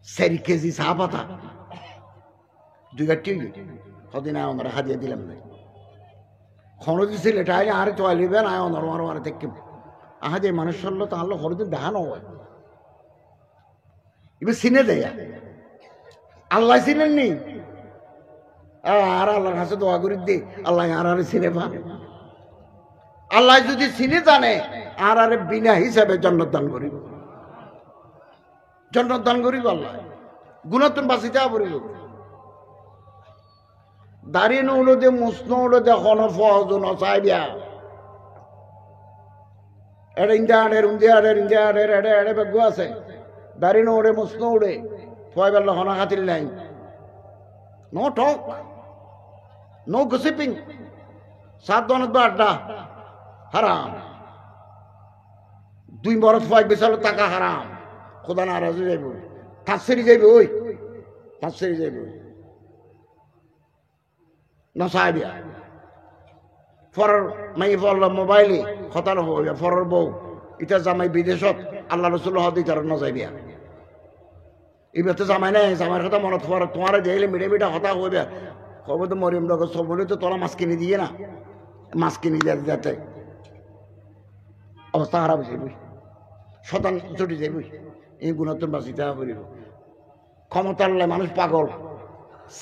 4 কেজি চা পাতা 2 গাঠি হদিন ওনারা হাজিয়ে দিলাম না খরচ ছিল এটা আরে তো আলিবেন আয় অনর দেখি আহা যে মানুষ হলো তাহলে খরচদিন দেখানো হয় এবার চিনে দেয় আল্লাহ চিনেননি আর আল্লাহর কাছে দোয়া করি দে আল্লাহ আর চিনে পান আল্লাহ যদি চিনে জানে আর বিনা হিসাবে জন্নত দান করিব জন্নত দান করিব আল্লাহ গুণাতন বাঁচিতে পড়িব দাঁড়িয়ে উলো দে মুসন উলো দে হন ফজ নচাই দিয়া এটা ইন্ডিয়ানের এড়ে বেগু আছে দাঁড়িয়ে উড়ে মুসন উড়ে ফয় বেলা হনা খাতির নাই নো টক নো গসিপিং 7 দনত বা আড্ডা হারাম 2 বরত ফয় বিশাল টাকা হারাম খোদা নারাজ যাইব তাসরি যাইব ওই তাসরি যাইব নসাইবিয়া ফরার মাই ফল মোবাইলে খতার হইয়া ফরার বউ ইটা জামাই বিদেশত আল্লাহ রসুল হদি তার নজাইবিয়া এবার তো জামাই নাই জামাইয়ের কথা মনত পড়ে তোমার দেখলে মিটে মিটা হতা হইবে কবে তো মরিয়ম ডগর সব বলে তো তোরা মাছ কিনে দিয়ে না মাছ কিনে যাতে অবস্থা খারাপ যাইবই শতান চটি যাইবই এই গুণাত্ম বাঁচিতে পড়িব ক্ষমতার লাই মানুষ পাগল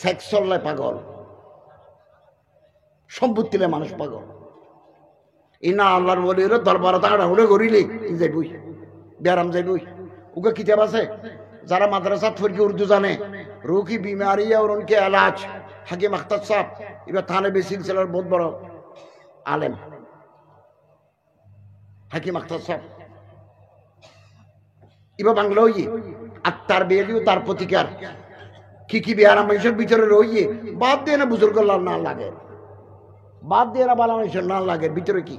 সেক্সর লাই পাগল সম্পত্তিলে মানুষ পাগল ইনা আল্লাহর বলির দরবার তাড়া উড়ে গড়িলে যাইবই ব্যারাম যাইবই ওকে কিতাব আছে যারা মাদ্রাসা ফরকি উর্দু জানে রু কি बीमारी और उनके इलाज हकीम अख्तर साहब इबे थाने बे सिलसिलार बहुत बड़ा आलेम हकीम अख्तर साहब ইবা বাংলা হইয়ে আত্মার বিয়ে দিও তার প্রতিকার কি বিহার মানুষের ভিতরে রইয়ে বাদ দিয়ে না বুজুর্গ না লাগে, বাদ দিয়ে না বালা মানুষের না লাগে, ভিতরে কি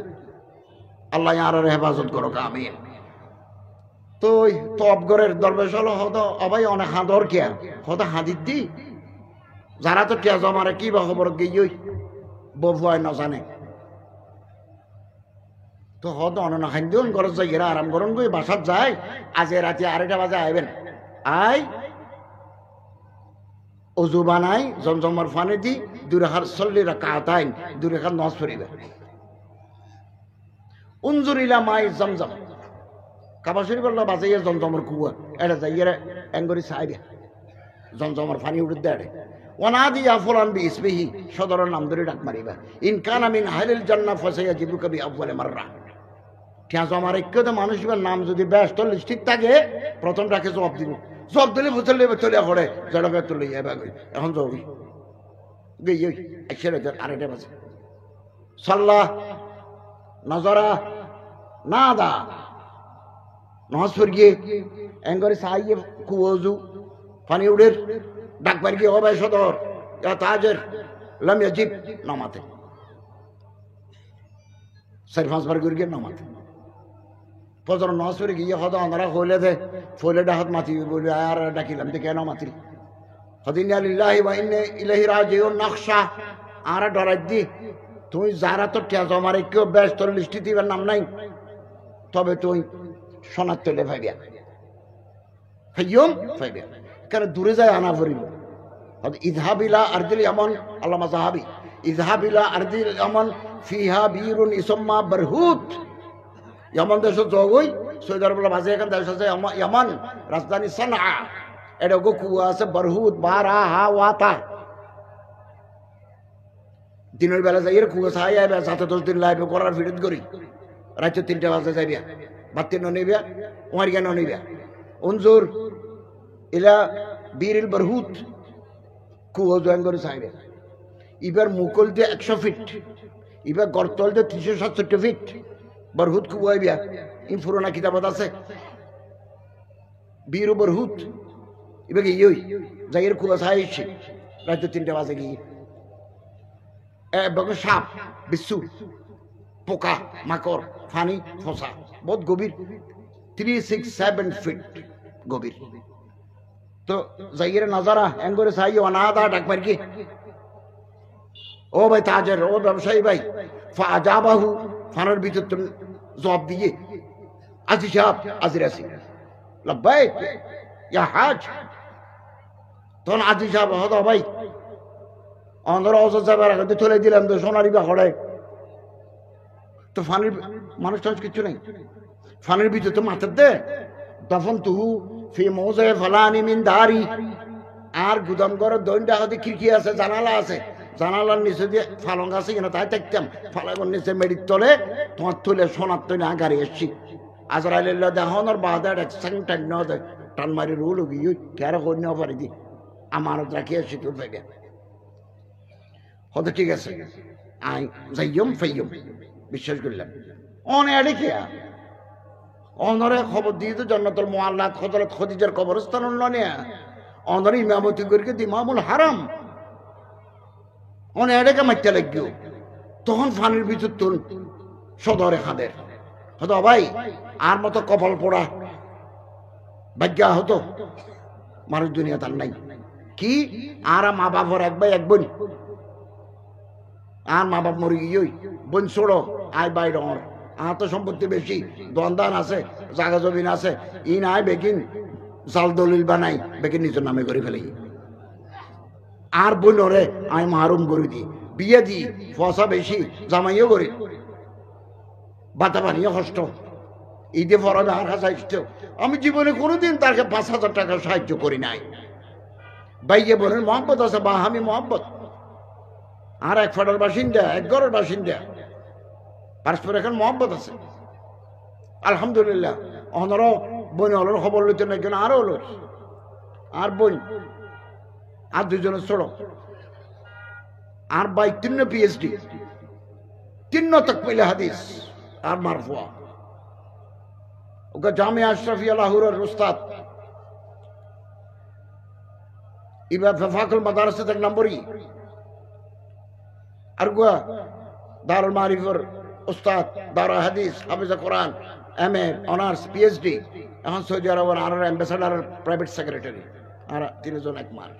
আল্লাহ আর হেফাজত করো আমিন। তো অবগরের দরবেশ হলো হতো অবাই অনেক হাঁদর কেয়া হতো হাঁদির দি যারা তো টিয়া জমারে কি বা খবর গিয়ে বউয়ায় না জানে তো হতো অনেক খাদ্যন ঘর যাই এরা আরাম করুন গই বাসাত যায় আজ রাতে 2:30 বাজে আইবেন আই অজু বানাই জমজমার ফানে দি 2 রাকাত সল্লি রাকাতাইন 2 রাকাত নামাজ পড়িবে। উনজুর ইলা মাই জমজম কাবা শরীফ আল্লাহ বাজাইয়া জমজমর কুয়া এটা যাইয়া এঙ্গরি সাইবে জমজমর পানি উঠে দেয় ওয়ানাদি ইয়া ফুলান বি ইসমিহি সদর নাম ধরে ডাক মারিবা ইন কানা মিন আহলিল জান্নাহ ফাসায়াজিবুকা বি আউয়ালি মাররা। ঠিক আছে আমার একটু মানুষের নাম যদি ব্যস্ত লিস্টিক থাকে প্রথম ডাকে জবাব দিব, জবাব দিলে বুঝলে চলে পড়ে জড়কে তুলে যাবে এখন জবি গিয়ে 2:30 বাজে সাল্লাহ নজরা না দা নামাজ পড় গিয়ে এঙ্গরে সাইয়ে কুয়জু পানি উড়ের ডাক পার গিয়ে হবে সদর তাজের লাম ইয়াজিব নামাতে 4-5 বার করে গিয়ে নামাতে ফজর নামাজ পড়ে গিয়ে হয়তো আমরা হইলে দে ফলে ডাহাত মাতি বলে আর ডাকিলাম যে কেন মাতিল হদিনা লিল্লাহি ওয়া ইন্না ইলাইহি রাজিউন নকশা আর ডরাই দি তুই যারা তো টিয়া জমারে কেউ ব্যস্ত লিস্টি দিবার নাম নাই তবে তুই সোনার তেলে ভাইবিয়া ফাইয়ুম ফাইবিয়া কারণ দূরে যায় আনা ভরিব ইযহাবিলা আরদিল ইয়ামান আল্লামা যাহাবি ইযহাবিলা আরদিল ইয়ামান ফিহা বীরুন ইসমা বারহুত ইয়ামান দেশ জগই সৌদি আরবের মাঝে এখান দেশ আছে ইয়ামান রাজধানী সানআ এটা গো কুয়া আছে বারহুত বারা হা ওয়াতা দিনের বেলা যাই এর কুয়া ছাই আইবে 7-10 দিন লাইবে করার ভিডিও করি রাতে 3টা বাজে যাইবে বাতি ননিবে ওমার জ্ঞান ননিবে উনজুর ইলা বীরিল বারহুত কুয়া জয়েন করে চাইবে এবার মুকল দিয়ে 100 ফিট এবার গর্তল দিয়ে 367 ফিট বারহুত কুয়া বিয়া ইন পুরোনা কিতাবত আছে বীর বারহুত এবার গিয়ে যাই এর কুয়া ছাইছে রাতে 3টা বাজে গিয়ে সাপ বিচ্ছু পোকা মাকড় ফানি ফসা বহুত গভীর 367 ফিট গভীর। তো যাইয়ের নজারা এঙ্গরে চাই অনাদা ডাক পার কি ও ভাই তাজের ও ব্যবসায়ী ভাই ফাজাবাহু ফানের ভিতর তুমি জবাব দিয়ে আজি সাহেব আজির আসি লাব্বাইক ইয়া হাজ তখন আজি সাহেব হতো ভাই অন্ধর অজর যাবার আগে চলে দিলাম তো সোনারি বা হড়ায় তো ফানির মানুষ টানুষ কিছু নেই ফানির ভিতরে তো মাথার দে তখন তুহু ফি মৌজে ফালানি মিন দারি আর গুদাম ঘরের দৈনটা হতে খিড়কি আছে জানালা আছে জানালার নিচে দিয়ে ফালং আছে কিনা তাই দেখতাম ফালাগর নিচে মেডির তলে তোমার তুলে সোনার তলে আগারে এসছি আজরাইল্লা দেখুন আর বাদার এক সেকেন্ড টাইম নেওয়া যায় টান মারি রুল গিয়ে কেরা করে নেওয়া পারি দি আমানত রাখি আসছি তোর ব্যাগে হয়তো ঠিক আছে আই যাইম ফাইয়ম বিশ্বাস করলাম অনেক কে অনরে খবর দিয়ে তো জান্নাতুল মুআল্লাত হযরত খদিজার কবরস্থান উন্নয়নে অনরে ইমামতি করিকে ইমামুল হারাম অনেক মাইতে লাগিও তখন ফানির ভিতর তুল সদরে খাদের হতো ভাই আর মতো কপাল পোড়া ভাগ্যা হতো মানুষ দুনিয়া তার নাই কি আর মা বাবার এক ভাই এক বোন আর মা বাপ মরে গিয়ে বোন ছোড়ো আয় বাইর আর তো সম্পত্তি বেশি দন্দান আছে জাগা জমিন আছে ই নাই বেকিন জাল দলিল বানাই বেকিন নিজের নামে করে ফেলি আর বোন ওরে আমি মাহরুম করে দিই বিয়ে দিই ফসা বেশি জামাইও করি বাতা বানিয়ে কষ্ট ঈদে ফরবে আর সাহায্য আমি জীবনে কোনোদিন তাকে 5,000 টাকা সাহায্য করি নাই বাইয়ে বোনের মহব্বত আছে বা আমি মহব্বত আর এক ফাটার বাসিন্দা এক ঘরের বাসিন্দা পারস্পর এখন মহব্বত আছে আলহামদুলিল্লাহ অনরও বোন হলোর খবর লইতে না কেন আরো হলো আর বোন আর 2জনের ছোট আর ভাই 3 PhD 3 তাকমিল হাদিস আর মারফুয়া ওকে জামিয়া আশরাফিয়া লাহোরের উস্তাদ ইবা ফাকুল মাদারসা এক নম্বরই আর গুয়া দারুল মারিফের উস্তাদ দারুল হাদিস হাফিজে কোরআন এমএ অনার্স পিএইচডি এখন সৌদি আরবের আর অ্যাম্বাসাডার প্রাইভেট সেক্রেটারি আর তিনজন এক মার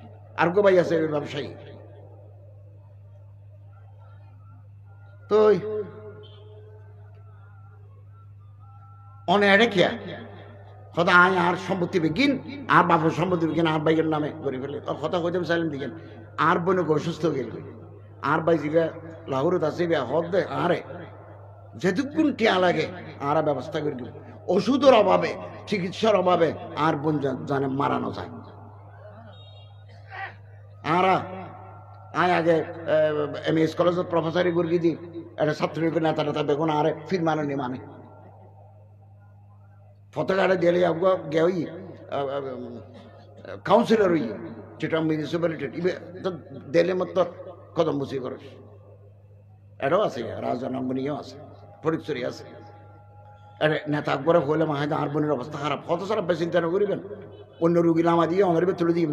আর গো ভাই আছে ব্যবসায়ী তো অনেক কিয়া কথা আয় আর সম্পত্তি বেগিন আর বাপের সম্পত্তি বেগিন আর বাইকের নামে করে ফেলে তোর কথা কইতাম চাইলেন দিকেন আর বোন অসুস্থ গেল আর বাই জিগা লাহোরত আছে হদ দে আরে যেটুকুন টিয়া লাগে আর ব্যবস্থা করে দিব ওষুধের অভাবে চিকিৎসার অভাবে আর বোন জানে মারানো যায় আর আয় আগে এমএস কলেজের প্রফেসরি গুরগি দি একটা ছাত্রীকে নেতা নেতা বেগুন আরে ফির মানে নি মানে ফটোগাড়ে দিলে আবগা গেই কাউন্সিলর হই যেটা মিউনিসিপ্যালিটি তো দিলে মতো কদম বুঝি করে এটাও আছে রাজনম্বনীয় আছে ফরিদচুরি আছে আরে নেতা আকবরে হইলে মাহাজ আর বোনের অবস্থা খারাপ কত সারা চিন্তা না করিবেন অন্য রুগী নামা দিয়ে অনারিবে তুলে দিই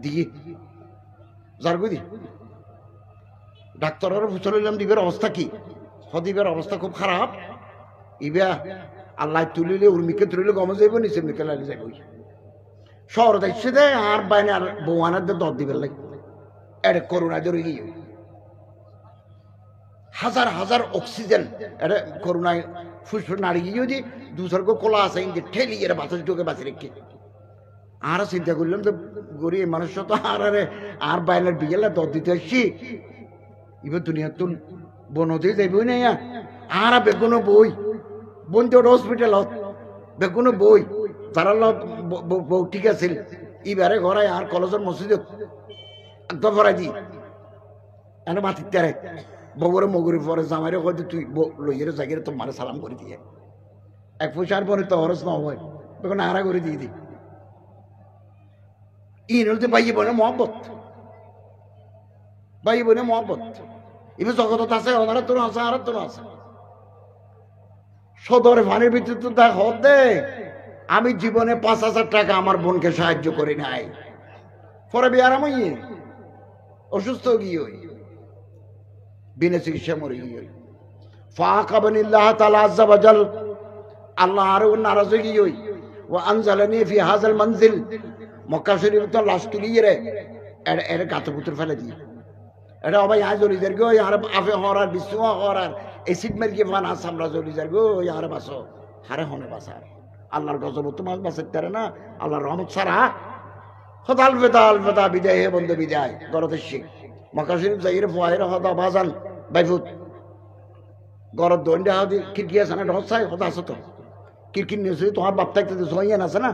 দিয়ে যার বুঝি ডাক্তারের চলিলাম দিবের অবস্থা কি হদিবের অবস্থা খুব খারাপ ইবা আল্লাহ তুলিলে উর্মিকে তুলিলে গম যাইব নিচে মিকে লাগলে যাইব শহর দেখছে দে আর বাইনে আর বৌয়ানের দর দিবেন লাগে এটা করোনা ধরে গিয়ে হাজার হাজার অক্সিজেন এটা করোনায় ফুসফুস নাড়ি গিয়ে যদি দুসর্গ কোলা আছে ইন্দি ঠেলি এর বাতাস ঢুকে বাঁচি রেখে আর চিন্তা করলাম তো গরিব মানুষ তো আর বাইনের বিকেলে দর দিতে আসছি এবার দুনিয়া তো বনতেই যাইবই না আর বেগুনো বই বন্ধু হসপিটাল বেগুনো বই যারা বউ ঠিক আছিল এবারে ঘরে আর কলেজের মসজিদত একদম ভরাই দি এনে মাতির তারে বউরে মগুরি পরে জামাইরে হয়তো তুই লইয়ের জায়গায় তো মারে সালাম করে দিয়ে এক পয়সার পরে তো হরস না হয় বেগুন আড়া করে দিয়ে দি ইন হলতে বাইয়ে বোনে মহব্বত বাইয়ে বোনে মহব্বত এবার জগত আছে ওনারা তোর আছে আর তোর আছে সদরে ফানির ভিতরে তো দেখ হতে আমি জীবনে 5,000 টাকা আমার বোনকে সাহায্য করি নাই পরে বিয়ারাম অসুস্থ গিয়ে বিনা চিকিৎসা মরে গিয়ে ফাকাবানিল্লাহ তাআলা আযজা ওয়াজাল আল্লাহ আর নারাজ গিয়ে ও আনজালানি ফি হাযাল মানজিল মক্কা শরীফ তো লাশ তুলিয়ে রে এর গাতে পুত্র ফেলে দিয়ে এটা ভাই আজ জলি যার গো আর আফে হরার বিশ্ব হরার এসিড মের গিয়ে ফান আস আমরা জলি যার গো আর বাসো হারে হনে বাসার আল্লাহর গজব তোমার বাসাতে পারে না আল্লাহর রহমত ছাড়া খোদা আলবেদা বিদায় হে বন্ধু বিদায় গরদেশি মক্কা শরীফ যাইরে ফুয়াইরে হদা বাজান বাইফুত গরদ দন্ডা হদি খিড়কি আছে না ঢসাই হদা আছে তো কিরকির নিউজ তোমার বাপ থাকতে তো সইয়ান আছে না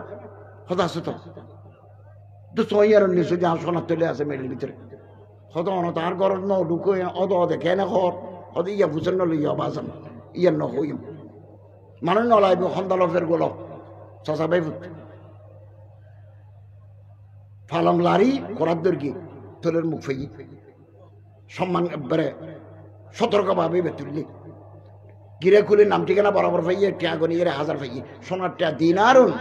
হদা আছে তো সইয়ার নিউজ যে সোনার তলে আছে মেডেল ভিতরে হত অনত আর গরদ ন ঢুকো অদ অদে কেনে ঘর অদ ইয়া বুঝেন লইয়া বাজান ইয়ার ন হইম মানে নলাইব খন্দালফের গোলক চাচা বাইফুত ফালাম লারি করার দর্গি তোলের মুখ ফেই সম্মান একবারে সতর্কভাবে তুললি গিরে খুলে নাম ঠিকানা বরাবর ফাইয়ে টিয়া গনি এর 1000 ফাইয়ে সোনার টিয়া দিনারুন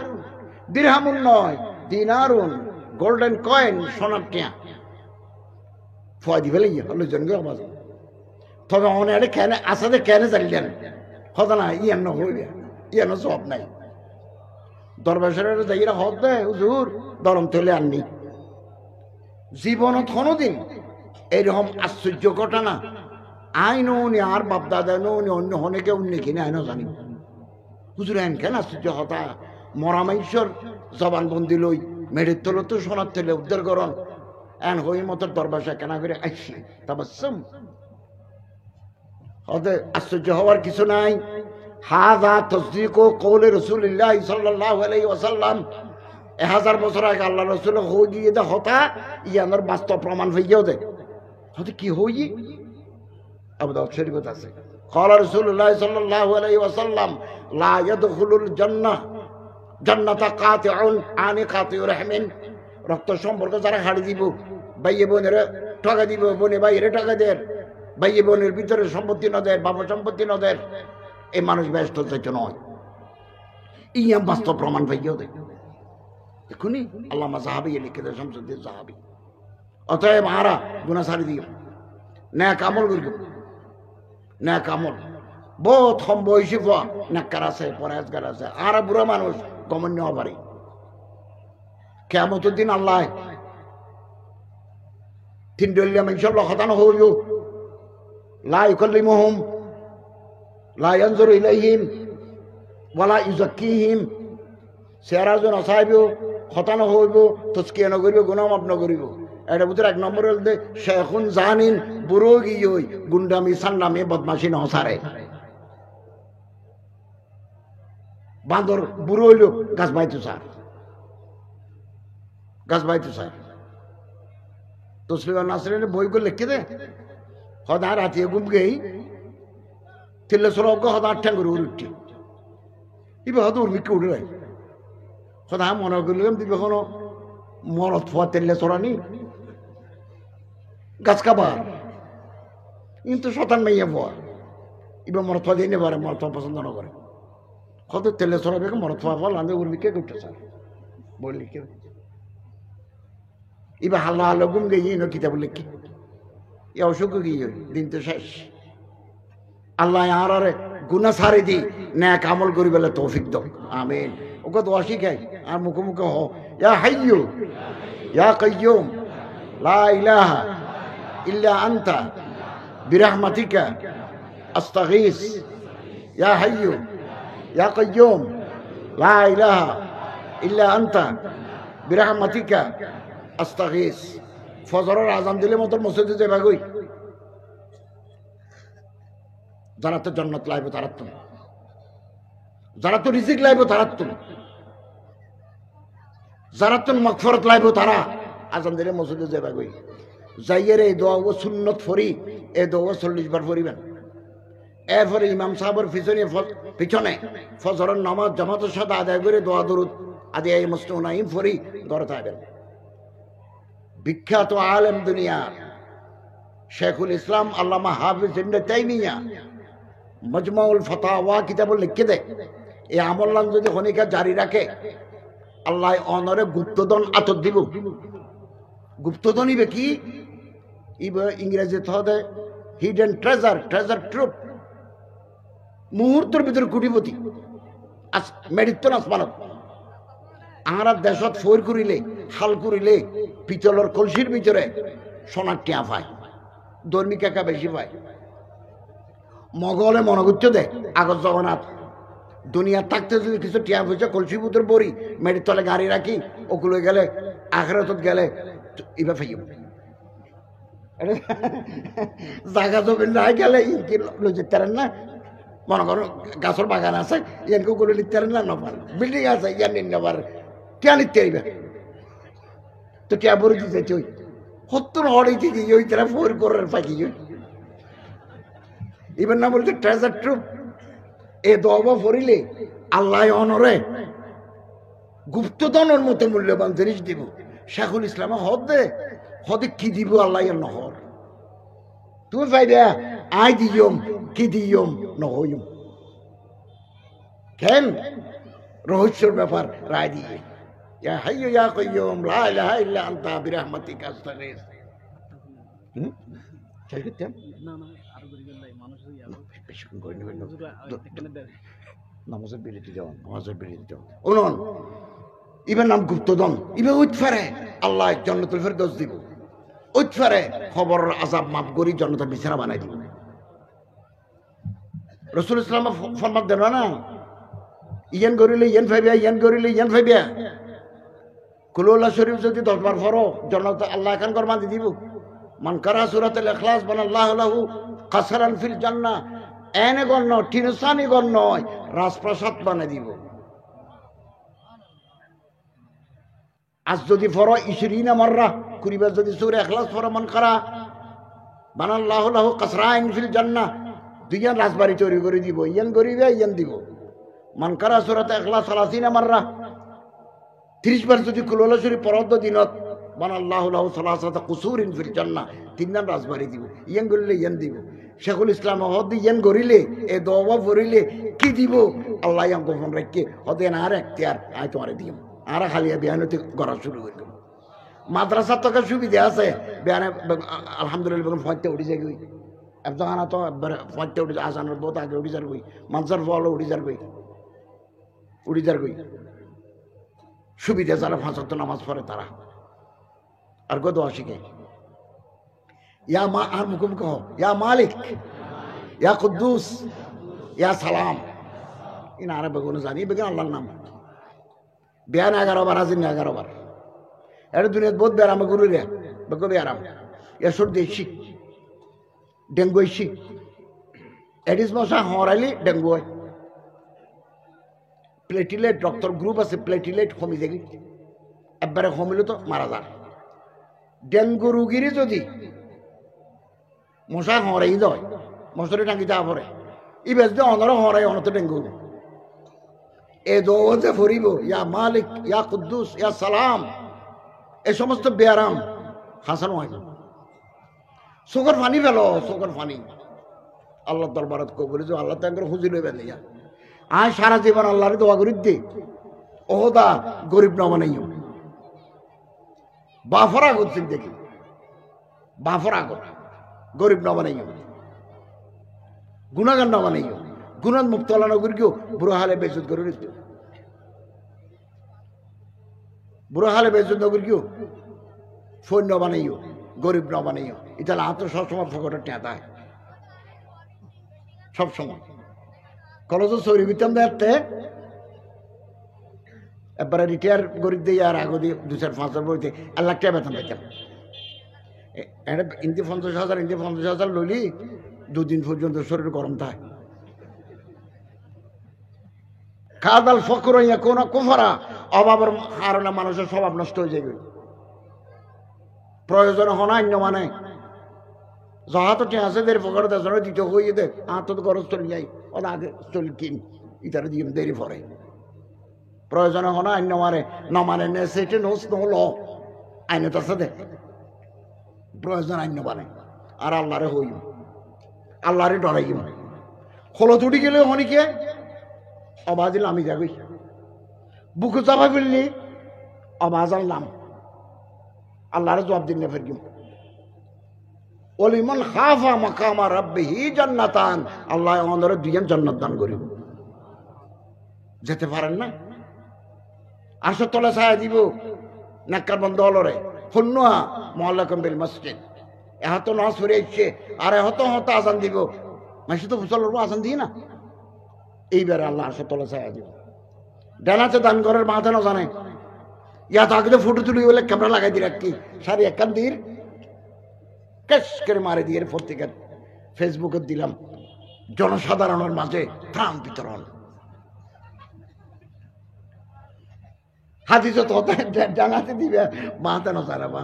দিরহামুন নয় দিনারুন গোল্ডেন কয়েন সোনার টিয়া ফুয়া দিবে লইয়া হলো জনকে আওয়াজ তবে অনেক কেন আসাদে কেন চালিলেন হতা না ইয়ান ন হইবে ইয়ান সব নাই দরবেশের যাইরা হত দে হুজুর দরম তেলে আননি জীবনত কোনোদিন এইরকম আশ্চর্য ঘটনা আই নি আর বাপদাদা নি অন্য হনেকে অন্য কিনে আইন জানি হুজুর আইন কেন আশ্চর্য হতা মরামাইশ্বর জবানবন্দি লই মেঢের তলে তো সোনার তেলে উদ্ধার করন এন হই মতো দরবাসা কেনা করে আইসি তাবাসসুম হতে আশ্চর্য হওয়ার কিছু নাই হাযা তাসদীকু কওলি রাসূলুল্লাহ সাল্লাল্লাহু আলাইহি ওয়াসাল্লাম 1000 বছর আগে আল্লাহ রাসূল হই গিয়ে দে হতা ইয়ানোর বাস্তব প্রমাণ হইয়াও দে হতে কি হই আবু দাউদ শরীফত আছে قال رسول الله صلى الله عليه وسلم لا يدخل الجنه জান্নাতা কাতিউন আনি কাতিউ রহমিন রক্ত সম্পর্ক যারা হাড়ি দিব ভাইয়ে বোনের টাকা দিব বোনে ভাইয়ের টাকা দেয় ভাইয়ে বোনের ভিতরে সম্পত্তি না দেয় বাবা সম্পত্তি না দেয় এই মানুষ ব্যস্ত চাইতে নয় ইয়াম বাস্তব প্রমাণ পাইও দেখ এখনই আল্লামা সাহাবি লিখে দেয় শামসুদ্দিন সাহাবি। অতএব আরা গুনাহ ছাড়ি দিও, নেক আমল করিব, নেক আমল বহুত কম বয়সী নেককার আছে, পরহেজগার আছে, আর বুড়া মানুষ গমন্য হবারে কিয়ামতের দিন আল্লাহ তিন দলিয়া মানুষের লখতানো হইব, লা ইউকাল্লিমুহুম লা ইয়ানজুরু ইলাইহিম ওয়ালা ইউযাক্কিহিম, চেহারাজন অসাইব খতানো হইব, তস্কিয়া নকরিব, গুনাহ মাফ নকরিব। এটা বুঝে এক নম্বর হল শেখুন জানিন বুড়ো গিয়ে গুন্ডামি সান্ডামি বদমাসি নসারে বাঁদর বুড়ো হইল গাছ বাইতো স্যার, গাছ বাইতো স্যার। তসলিমা নাসরিনের বইগুলো লিখে দে হদা রাতিয়ে ঘুম গেই তিল্লে সরব হদা আটটা করে উঠি ইবে হয়তো উর্মিকে উঠে রাখ সদা মনে করলাম দিবে কোনো মরত ফোয়া তেললে চড়ানি গাছ খাবার কিন্তু শতান মাইয়া ফোয়া ইবে মরত ফোয়া দিয়ে নেবারে মরত ফোয়া পছন্দ না করে কত তেলে চড়াবে মরত ফোয়া ফল আনতে উর্মিকে উঠতে স্যার বই লিখে ইবে হাল্লা হাল্লা ঘুম গিয়ে ইনো কিতাব লিখি এ অসুখ গিয়ে দিন তো শেষ। আল্লাহ আরে গুনাহ ছাড়ি দি নেক আমল করি বলে তৌফিক দাও, আমিন। ওকে দোয়া শিখাই আর মুখে মুখে হ ইয়া হাইয়্যু ইয়া কাইয়্যুম লা ইলাহা ইল্লা আনতা বিরহমাতিকা আস্তাগীস, ইয়া হাইয়্যু ইয়া কাইয়্যুম লা ইলাহা ইল্লা আনতা বিরহমাতিকা আস্তাগীস। ফজরের আজান দিলে মতো মসজিদে যাবা গই, যারা তো জান্নাত লাইব তারা তুমি, যারা তো রিজিক লাইব তারা তুমি, যারা তো মাগফিরাত লাইব তারা আজান দিলে মসজিদে যাবা গই। যাইয়ের এই দোয়া ও সুন্নত ফরি এই দোয়া 40 বার ফরিবেন। এরপরে ইমাম সাহেবের পিছনে ফজরের নামাজ জামাতের সাথে আদায় করে দোয়া দরুদ আদিয়াই মুস্তানাইম ফরি ঘরে থাকবেন। বিখ্যাত আলেম দুনিয়া শেখুল ইসলাম আল্লামা হাফিজ ইবনে তাইমিয়া মজমাউল ফাতাওয়া কিতাব লিখে দেয় এই আমল্লান যদি খনিকা জারি রাখে আল্লাহ অনরে গুপ্তধন আতর দিব। গুপ্তধন ইবে কি ইবে ইংরেজি থদে হিডেন ট্রেজার, ট্রেজার ট্রুপ। মুহূর্তের ভিতরে কোটিপতি মেডিতন আসমানত আমরা দেশত ফোর করিলে হাল করিলে পিতলের কলসির ভিতরে সোনার টিয়া পায়, ধর্মী কাকা বেশি পায়। মগলে মনে করতে দেয় আগত জগন্নাথ দুনিয়া থাকতে যদি কিছু টিয়া পয়সা কলসি পুত্র বড়ি মেডির তলে গাড়ি রাখি ওগুলো গেলে আখেরাতত গেলে ইবা ফাইব জায়গা জমিন না গেলে লই যেতে পারেন না। মনে করো গাছের বাগান আছে ইয়ানকে ওগুলো নিতে পারেন না, নপার বিল্ডিং আছে ইয়ান নিন নেবার টিয়া নিতে পারিবে তো টিয়া বড়ি দিতে চই সত্তর হড়াই থেকে ওই তারা ফোর করার পাখি এবার না বলছে ট্রেজার ট্রুপ। এ দবা ফরিলে আল্লাহ অনরে গুপ্তধনের মতো মূল্যবান জিনিস দিব। শেখুল ইসলামে হদে হদে কি দিব আল্লাহ নহর তুমি পাইবে আই দিয়ম কি দিয়ম নহইম কেন রহস্যর ব্যাপার রায় দিয়ে ইয়া হাইয়্যু ইয়া কাইয়্যুম লা ইলাহা ইল্লা আনতা বিরহমাতিকা আস্তাগীস। শেষ করতেন না না আরো করি গেল মানুষ বেশিক্ষণ করে নেবেন নামাজের বিরতি যাওয়ান, নামাজের বিরতি যাওয়ান উনন ইবের নাম গুপ্তধন। ইবে উৎফারে আল্লাহ জান্নাতুল ফেরদৌস দিব, উৎফারে খবর আযাব মাফ করি জান্নাতের বিছানা বানাই দিব। রাসূল ইসলাম ফরমান দেন না ইয়ান করিলে ইয়ান ফাইবে, ইয়ান করিলে ইয়ান ফাইবে। কুলুল্লাহ শরীফ যদি 10 বার পড়ো জান্নাত আল্লাহ এখান কর বাঁধি দিব। মান কারা সূরাতুল ইখলাস বানাল্লাহু লাহু কাসরান ফিল জান্নাহ এনে গণ্য টিনসানি গণ্য রাজপ্রাসাদ বানিয়ে দিব। আজ যদি পড়ো 20 মাররা 20 বার যদি সূরা ইখলাস পড়ো মান কারা বানাল্লাহু লাহু কাসরান ফিল জান্নাহ দুইজন রাজবাড়ি তৈরি করে দিব। ইয়ান করিবে ইয়ান দিব। মান কারা সূরাতুল ইখলাস 30 মাররা 30 বার যদি কুলুল্লাহ শরীফ পড়ো দিনত বানাল্লাহু লাহু সালাসাতা কুসুরিন ফিল জান্নাহ 3 জন রাজবাড়ি দিব। ইয়ান করিলে ইয়ান দিব। শেখুল ইসলাম হদ ইয়ান করিলে এ দোয়া পড়িলে কি দিব আল্লাহ গোপন রেখে হতে না আর এখতিয়ার আয় তোমার দিম আর খালিয়া বিয়ানতি করা শুরু করে দেব মাদ্রাসার তোকে সুবিধা আছে বিয়ানে আলহামদুলিল্লাহ বেগম ফয়তে উঠে যায় গই একদম আনা তো ফয়তে উঠে আসানোর বহুত আগে উঠে যার গই মানসার ফলও উঠে যার গই সুবিধা যারা ৫ ওয়াক্ত নামাজ পড়ে তারা আর গো দোয়া শিখে ইয়া মা আর মুখোমুখি হো ইয়া মালিক ইয়া কুদ্দুস ইয়া সালাম ইন আরে বেগুন জানি বেগুন আল্লাহর নাম বিয়ান 11 বার হাজির 11 বার এটা দুনিয়াত বহুত ব্যারাম গুরু রে বেগো ব্যারাম ইয়া সর্দি শিখ ডেঙ্গু শিখ এডিস মশা হরাইলি ডেঙ্গু হয় প্লেটিলেট রক্তর গ্রুপ আছে প্লেটিলেট কমি যায় একবারে কমিলে তো মারা যায় ডেঙ্গু রুগীরই যদি মশা হরাই যায় মশারি টাঙ্গি যা পরে ই বেশ দিয়ে অনর হরাই অনত ডেঙ্গু এ দোতে ফুরিব ইয়া মালিক ইয়া কুদ্দুস ইয়া সালাম এই সমস্ত বেয়ারাম হাসান হয় চোখের ফানি ফেল চোখের ফানি আল্লাহ দরবারত কবুল আল্লাহ তো একবার খুঁজি লইবেন ইয়া আয় সারা জীবন আল্লাহরে দোয়া করি দে ওহদা গরিব না বানাইও বাফরা করছি দেখি বাফরা কর গরিব না বানাইও গুণাগান না বানাইও গুণান মুক্ত আল্লাহ নগর কেউ বুড়ো হালে বেজুত করে নিত বুড়ো হালে বেজুত নগর কেউ ফোন না বানাইও গরিব না বানাইও এটা হাত সবসময় ফকটের টেঁতা সবসময় কলেজ সৌরি বিতাম দেখতে একবারে রিটায়ার গরিব দিয়ে আর আগে দিয়ে 2-4-5 বইতে 1 লাখ টাকা বেতন পেতাম এটা ইন্দি 50,000 লইলি 2 দিন পর্যন্ত শরীর গরম থাকে খাদাল ফকর কোন কুফরা অভাবের কারণে মানুষের স্বভাব নষ্ট হয়ে যায় প্রয়োজন হনান্য মানে যাহা তো ঠিক আছে দের ফকর দেশ দিতে হয়ে দে তো গরজ চলে যাই ওরা আগে চল কিন ইতারা দিয়ে দেরি পরে প্রয়োজন হনান্য মানে না মানে নে সেটা নোস নহল আইনে তার সাথে প্রয়োজন আইন্য মানে আর আল্লাহরে হই আল্লাহরে ডরাই হলো তুটি গেলে হনিকে অবাজিল আমি যাবি বুকু চাপা ফেললি অবাজাল নাম আল্লাহরে জবাব দিন না ফেরকিম ওলিমান খাফা মাকামা রাব্বিহি জান্নাতান আল্লাহ আমাদের 2 জান্নাত দান করিব যেতে পারেন না আরশের তলে ছায়া দিব নাক্কার বন্ধ হলরে হুন্নুহা মুআল্লাকুম বিল মসজিদ এত নামাজ পড়ে আসছে আর হত আজান দিব মাসে তো মুসল্লার আজান দিই না এইবারে আল্লাহ আরশের তলে ছায়া দিব ডানাতে দান করার মাথা না জানে ইয়া তো আগে ফটো তুলি বলে ক্যামেরা লাগাই দি রাখি সারি একান দির কেস করে মারে দিয়ে পত্রিকার ফেসবুকে দিলাম জনসাধারণের মাঝে ত্রাণ বিতরণ হাদিস তো জানাতে দিবে মাথা না জানাবা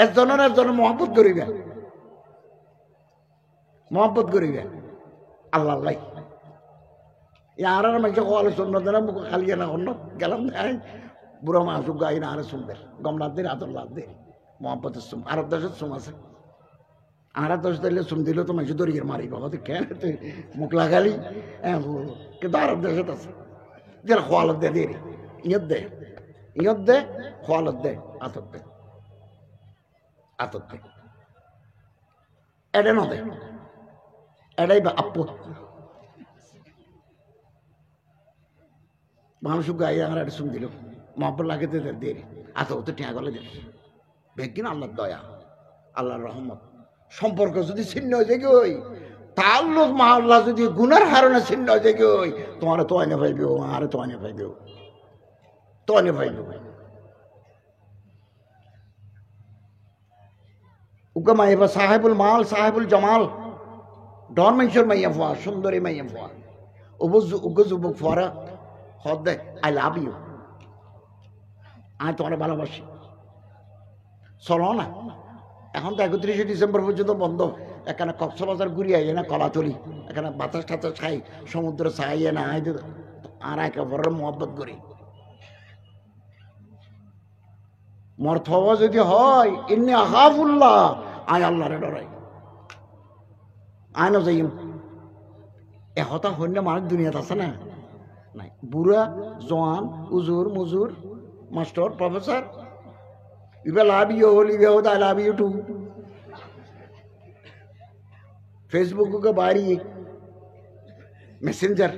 একজনের মহব্বত করিবে আল্লাহ আল্লাহ আর মানুষ কলে শুনবে না মুখ খালি না অন্য গেলাম বুড়ো মানুষ গাই না আরে শুনবে গমলার দিন আদর দিন মহব্বতের সুম আরব দেশের সুম আছে আর 10 দিলে সুম দিলেও তো মানুষ দরিয়ে মারি বাবা তুই কেন তুই মুখ লাগালি কিন্তু আরব দেশে আছে যারা খোয়ালত দে দেরি ইয়ত দে খোয়ালত দে আতর দে এটা না দে এটাই আপু মানুষ গাই আর একটা সুম দিল মহব্বত লাগে দেরি আতর তো ঠেয়া গলে দে বেকিন আল্লাহর দয়া আল্লাহর রহমত সম্পর্ক যদি ছিন্ন হয়ে যায় ওই তাল্লুক মহল্লা যদি গুনার হারণে ছিন্ন হয়ে যায় ওই তোমার তো আনে পাইবে আরে তো আনে পাইবে উকে মাইবা সাহেবুল মাল সাহেবুল জামাল ডন মানুষের মাইয়া ফোয়া সুন্দরী মাইয়া ফোয়া উগে যুবক ফোয়ারা হদ দে আই লাভ ইউ আমি তোমার ভালোবাসি চলো না এখন তো 31শে ডিসেম্বর পর্যন্ত বন্ধ এখানে কক্সবাজার ঘুরিয়ে আইয়ে না কলাতলি এখানে বাতাস টাতাস খাই সমুদ্র চাইয়ে না আর একেবারে মহব্বত করি মর্তবা যদি হয় ইন্নি আখাফুল্লাহ আয় আল্লাহরে ডরাই আয় না যাইম এহতা হইলে মানুষ দুনিয়াতে আছে না নাই। বুড়া জোয়ান উজুর মুজুর মাস্টার প্রফেসর ইবে লাভ ইউ হল ইবে হোদ I love you too Facebook কে বাড়ি মেসেঞ্জার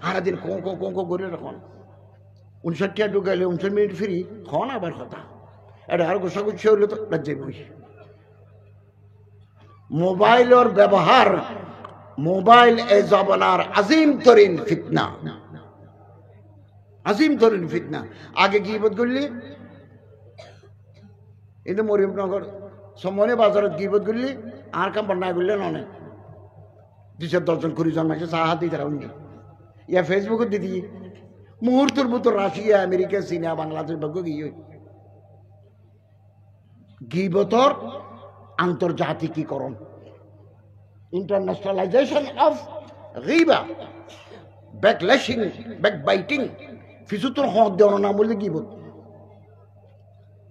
সারাদিন কো করে রাখন 59 ঢুকাইলে 59 মিনিট ফ্রি খন আবার কথা এটা আর গোসাগুচ্ছি হইলে তো লজ্জায় বই। মোবাইলের ব্যবহার মোবাইল এ জবানার আজিম তরিন ফিতনা, আজিম তরিন ফিতনা। আগে গিবত করলি কিন্তু মরিয়মনগর সমনে বাজারত গিবত করলি আর কাম বন্যায় করলে ননে 210 জন 20 জন মাসে সাহা দিতে রাউনি ইয়া ফেসবুকে দিদি মুহূর্তের ভিতর রাশিয়া আমেরিকা চীনা বাংলাদেশ ভাগ্য গিয়ে গিবতর আন্তর্জাতিকীকরণ, ইন্টারন্যাশনালাইজেশন অফ গিবা, ব্যাকল্যাশিং, ব্যাকবাইটিং। ফিসুতর হদ দেওয়ার নাম বললে গিবত,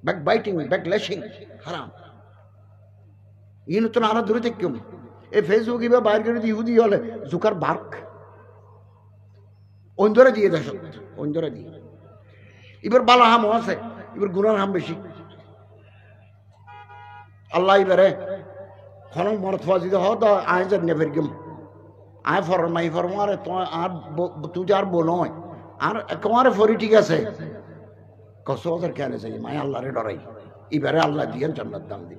ব্যাকবাইটিং, ব্যাকল্যাশিং হারাম। ইন তো আরো দূরে থেকে এই ফেসবুক ইবা বাইর করে ইহুদি হলে জুকার বার্ক অন্ধরে দিয়ে দেশ অন্ধরে দিয়ে এবার বালা হাম আছে, এবার গুনার হাম বেশি। আল্লাহ এবারে খনক মরত ফাজিদ হ তো আয় যে নেফের গেম আয় ফরমাই ফরমারে তো আর তুই আর বোনয় আর তোমারে ফরি ঠিক আছে কত হাজার কেন চাই মায় আল্লাহরে ডরাই এবারে আল্লাহ দিয়ে জান্নাত দাম দি।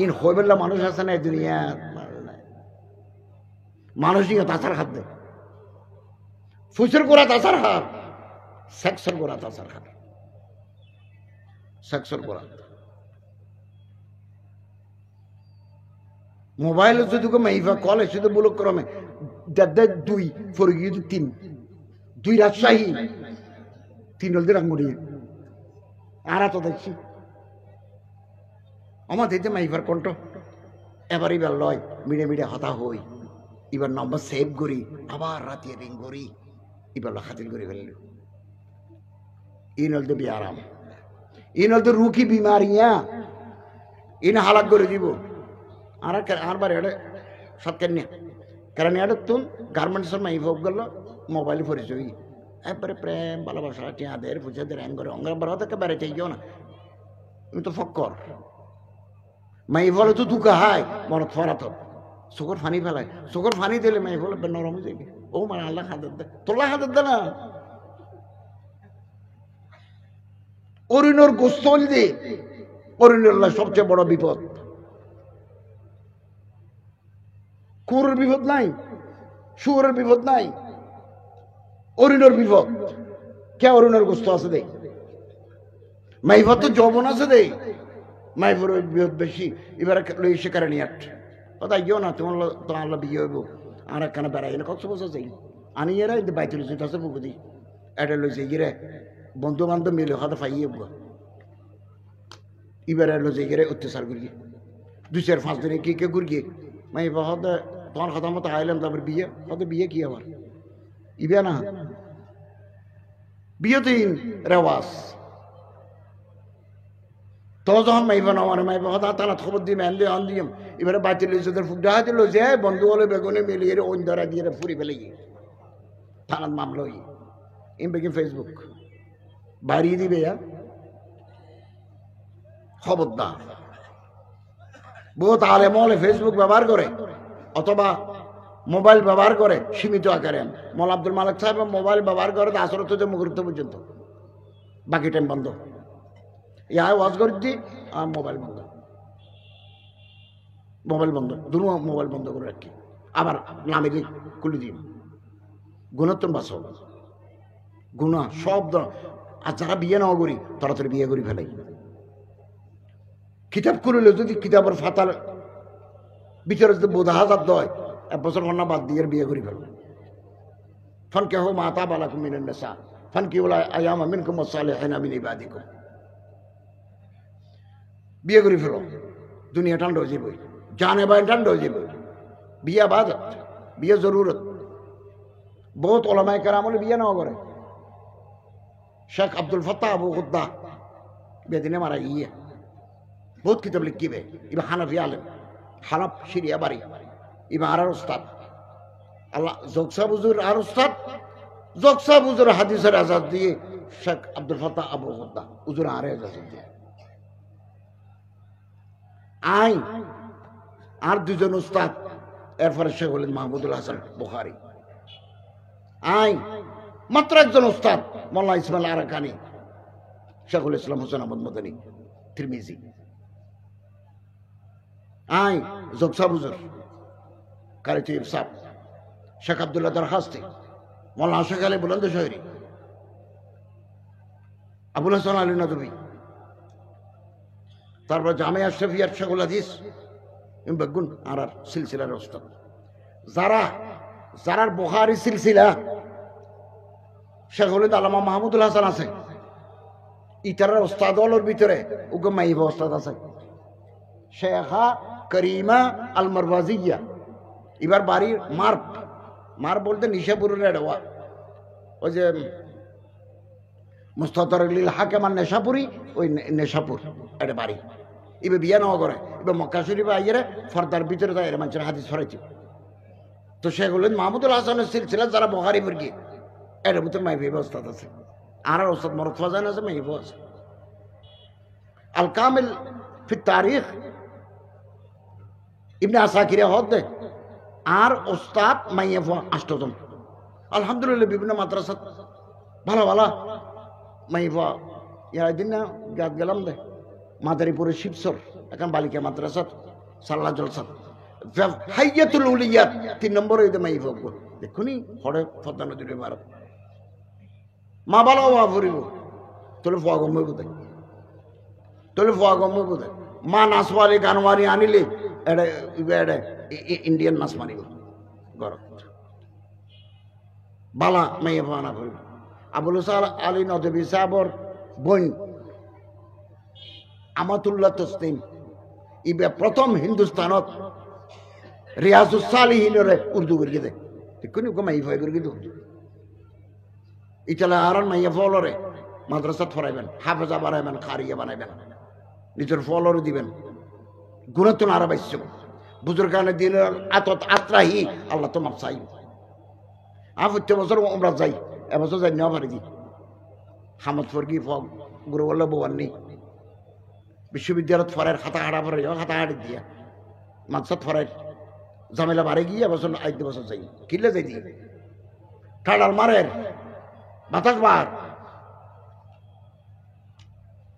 ইন হইবেলা মানুষ আছে না এই দুনিয়া মানুষ নিয়ে তাছার খাদ্য ফুসের গোড়া তাছার হার সেক্সর গোড়া তাছার হার সেক্সর গোড়া। মোবাইল যদি মাইফা কলে শুধু বুলক ক্রমে দুই ফরগি 3 2 রাজশাহী 3 হলদি রাঙ্গুড়ি আর তো দেখছি আমার দিতে মাইফার কণ্ঠ এবার এবার লয় মিডে মিডে হতা হই এবার নম্বর সেভ করি আবার রাতে রিং করি এবার খাতিল করে ফেলল। ইন হলতে বিয়ারাম, ইন হলতে রুখি বিমারিয়া ইন হালাক করে দিব। আর বার এটা সৎকেন কারণ এটা তুন গার্মেন্টসের মাইফ গেল মোবাইল পরিচয় একবারে প্রেম ভালোবাসা টিয়াদের ফুচাদের অঙ্গরে অঙ্গর বড় থেকে বেড়াইতে গিয়েও না তুমি তো ফক্কর মাইফ হলে তো দুকা হায় মনত ফরাত চোখর ফানি ফেলায় চোখর ফানি দিলে মাইফ হলে নরম হয়ে যাবে। ও মানে আল্লাহ হাতের দে তোলা হাতের দে না অরিনর গোস্তল দে অরিনুল্লাহ সবচেয়ে বড় বিপদ। কুকুরের বিপদ নাই, শুয়োরের বিপদ নাই, অরিনের বিপদ কে অরিনের গোস্ত আছে দে মাইফত তো যৌবন আছে দে মাইফর বিপদ বেশি। এবার লই শিকারে নিয়ে কথা ইও না তোমার তো আল্লাহ বিয়ে হইব আর একখানে বেড়াই এলে কত বছর যাই আনি এরা বাইতে লইছে আছে পুকুদি এটা লইছে গিরে বন্ধু বান্ধব মিলে হয়তো ফাইয়ে এবারে লইছে গিরে অত্যাচার করিয়ে 2-4-5 দিনে কে কে ঘুরিয়ে মাইফা হতে তোমার কথা মতো আইলাম তারপর বিয়ে হতে বিয়ে কি আবার ইবে না বিয়ে তো রেওয়াজ তো যখন মাইফা না মানে মাইফা হতা তারা খবর দিয়ে মেন দিয়ে আন দিম এবারে বাচ্চা লইছে তোর ফুটা হাতে লইছে বন্ধু হলে বেগুনে মিলিয়ে ওই ধরা দিয়ে ফুরি ফেলে গিয়ে থানার মামলা হই ইম বেগিন ফেসবুক বাড়িয়ে দিবে খবরদার। বহুত আলেম হলে ফেসবুক ব্যবহার করে অথবা মোবাইল ব্যবহার করে সীমিত আকারে। মৌলানা আব্দুল মালিক সাহেব মোবাইল ব্যবহার করে আসর হতে মুহূর্ত পর্যন্ত, বাকি টাইম বন্ধ। ইয়া ওয়াজ করে দি আর মোবাইল বন্ধ, মোবাইল বন্ধ, দুটো মোবাইল বন্ধ করে রাখি। আবার নামে দিই খুলে দিই গুণোত্তম বাস গুণা সব। আর যারা বিয়ে নাও করি তাড়াতাড়ি বিয়ে করি ফেলাই। কিতাব করলে যদি কিতাবের ফাতার বিচারে যদি বোধ হাজার দয় 1 বছর ঘন্টা বাদ দিয়ে বিয়ে করি ফেলব। ফান কে হো মাতা বালাকুম মিনান নিসা ফান কি ওলা আয়ামা মিনকুম সালিহিনা মিন ইবাদিকুম। বিয়ে করি ফেলো, দুনিয়া ঠান্ডা হয়ে যাবে, জানে বাই ঠান্ডা হয়ে যাবে। বিয়ে বাদত, বিয়ে জরুরত। বহুত ওলামায়ে কেরাম বিয়ে নাও করে। শেখ আব্দুল ফত্তাহ আবু খুদ্দা বেদিনে মারা গিয়ে বহুত কিতাব লিখিবে। এবার হানাফি আলেম, হানাফ সিরিয়া বাড়ি, এবার আর ওস্তাদ আল্লাহ জোকসা বুজুর আর ওস্তাদ জকসা হুজুর হাদিসের আজাদ দিয়ে শেখ আব্দুল ফাত্তাহ আবু গদ্দা হুজুর আরে আজাদ দিয়ে আই আর দুজন উস্তাদ, এরপরে শেখ হলেন মাহমুদুল হাসান বুখারী। আই মাত্র একজন উস্তাদ মোল্লা ইসমাইল আরাকানি, শেখুল ইসলাম হোসেন আহমদ মদনী তিরমিজি। আই জকসা হুজুর কারি চিফ সাহেব শেখ আব্দুল্লাহ দরখাস্তি, মোল্লা আশাক আলী বুলন্দ শহরি, আবুল হাসান আলী নদভী, তারপর জামিয়া শফিয়ার শেখুল হাদিস বেগুন আর সিলসিলার ওস্তাদ, যারার বুখারী সিলসিলা শেখুল আল্লামা মাহমুদুল হাসান আছে, ইতারার ওস্তাদ হলোর ভিতরে উগে মাইবা ওস্তাদ আছে শেখা করিমা আল মারওয়াজিয়া। এবার বাড়ির মার বলতে নিশাপুরের এডওয়া, ওই যে মুস্তাদরিল হাকিম আর নেশাপুরি, ওই নেশাপুর এটা বাড়ি। এবার বিয়া নেওয়া করে, এবার মক্কা শরীফে আইয়ের ফর্দার ভিতরে তাই মানুষের হাদিস ছড়াইছে। তো সেগুলো মাহমুদুল হাসানের সিলসিলা যারা বুখারী মুরগি এটার ভিতরে মাইবা ওস্তাদ আছে, আর ওস্তাদ মরদ ফাজান আছে, মাইবা আছে। আল কামিল ফি তারিখ ইবনে আসাকিরে হদ আর ওস্তাদ মাইয়াফা আষ্টজন। আলহামদুলিল্লাহ বিভিন্ন মাদ্রাসা ভালো ভালো মাইফা ইয়ার দিন না গাত গেলাম দে মাদারীপুরের শিবসর এখন বালিকা মাদ্রাসা সাল্লা জলসা হাইয়াতুল উলিয়াত 3 নম্বর হইতে মাইফা দেখুনি হরে ফদ্দা নদীর মারত মা ভালো মা ফুরিব তোলে ফোয়া গম বোধ, তোলে ফোয়া গম বোধ। মা নাচওয়ারি গানওয়ারি আনিলে এটা এটা ইন্ডিয়ান নাচ মারিব গর বালা মাইয়া ফানা ফুরিব। আবুল হাসান আলী নদভী সাহেবর বোন আমাতুল্লাহ তসলিম ইবে প্রথম হিন্দুস্তানত রিয়াজুস সালিহিনরে উর্দু করে দেয়, দেখুন মাইফাই করে কিন্তু ইতালা আর মাইয়া ফলরে মাদ্রাসাত ফরাইবেন, হাফেজা বানাইবেন, খারিয়া বানাইবেন, নিজের ফলরে দিবেন। গুণাতুন আরো বাইশ্য বুজুর্গানে দিন আতত আত্রাহি আল্লাহ তো মাপ চাই। প্রত্যেক বছর আমরা যাই, এবছর যাই নেওয়া পারি দি হামদ ফরগি ফগ গুরু বললে বোয়ান্নি বিশ্ববিদ্যালয়ত ফরাইয়ের খাতা হাড়া ফরাই খাতা হাড়ি দিয়া মাদ্রাসাত ফরাই ঝামেলা বাড়ে গিয়ে এবছর 1 বছর যাই কিনলে যাই দি ঠাডাল মারের বাতাস বার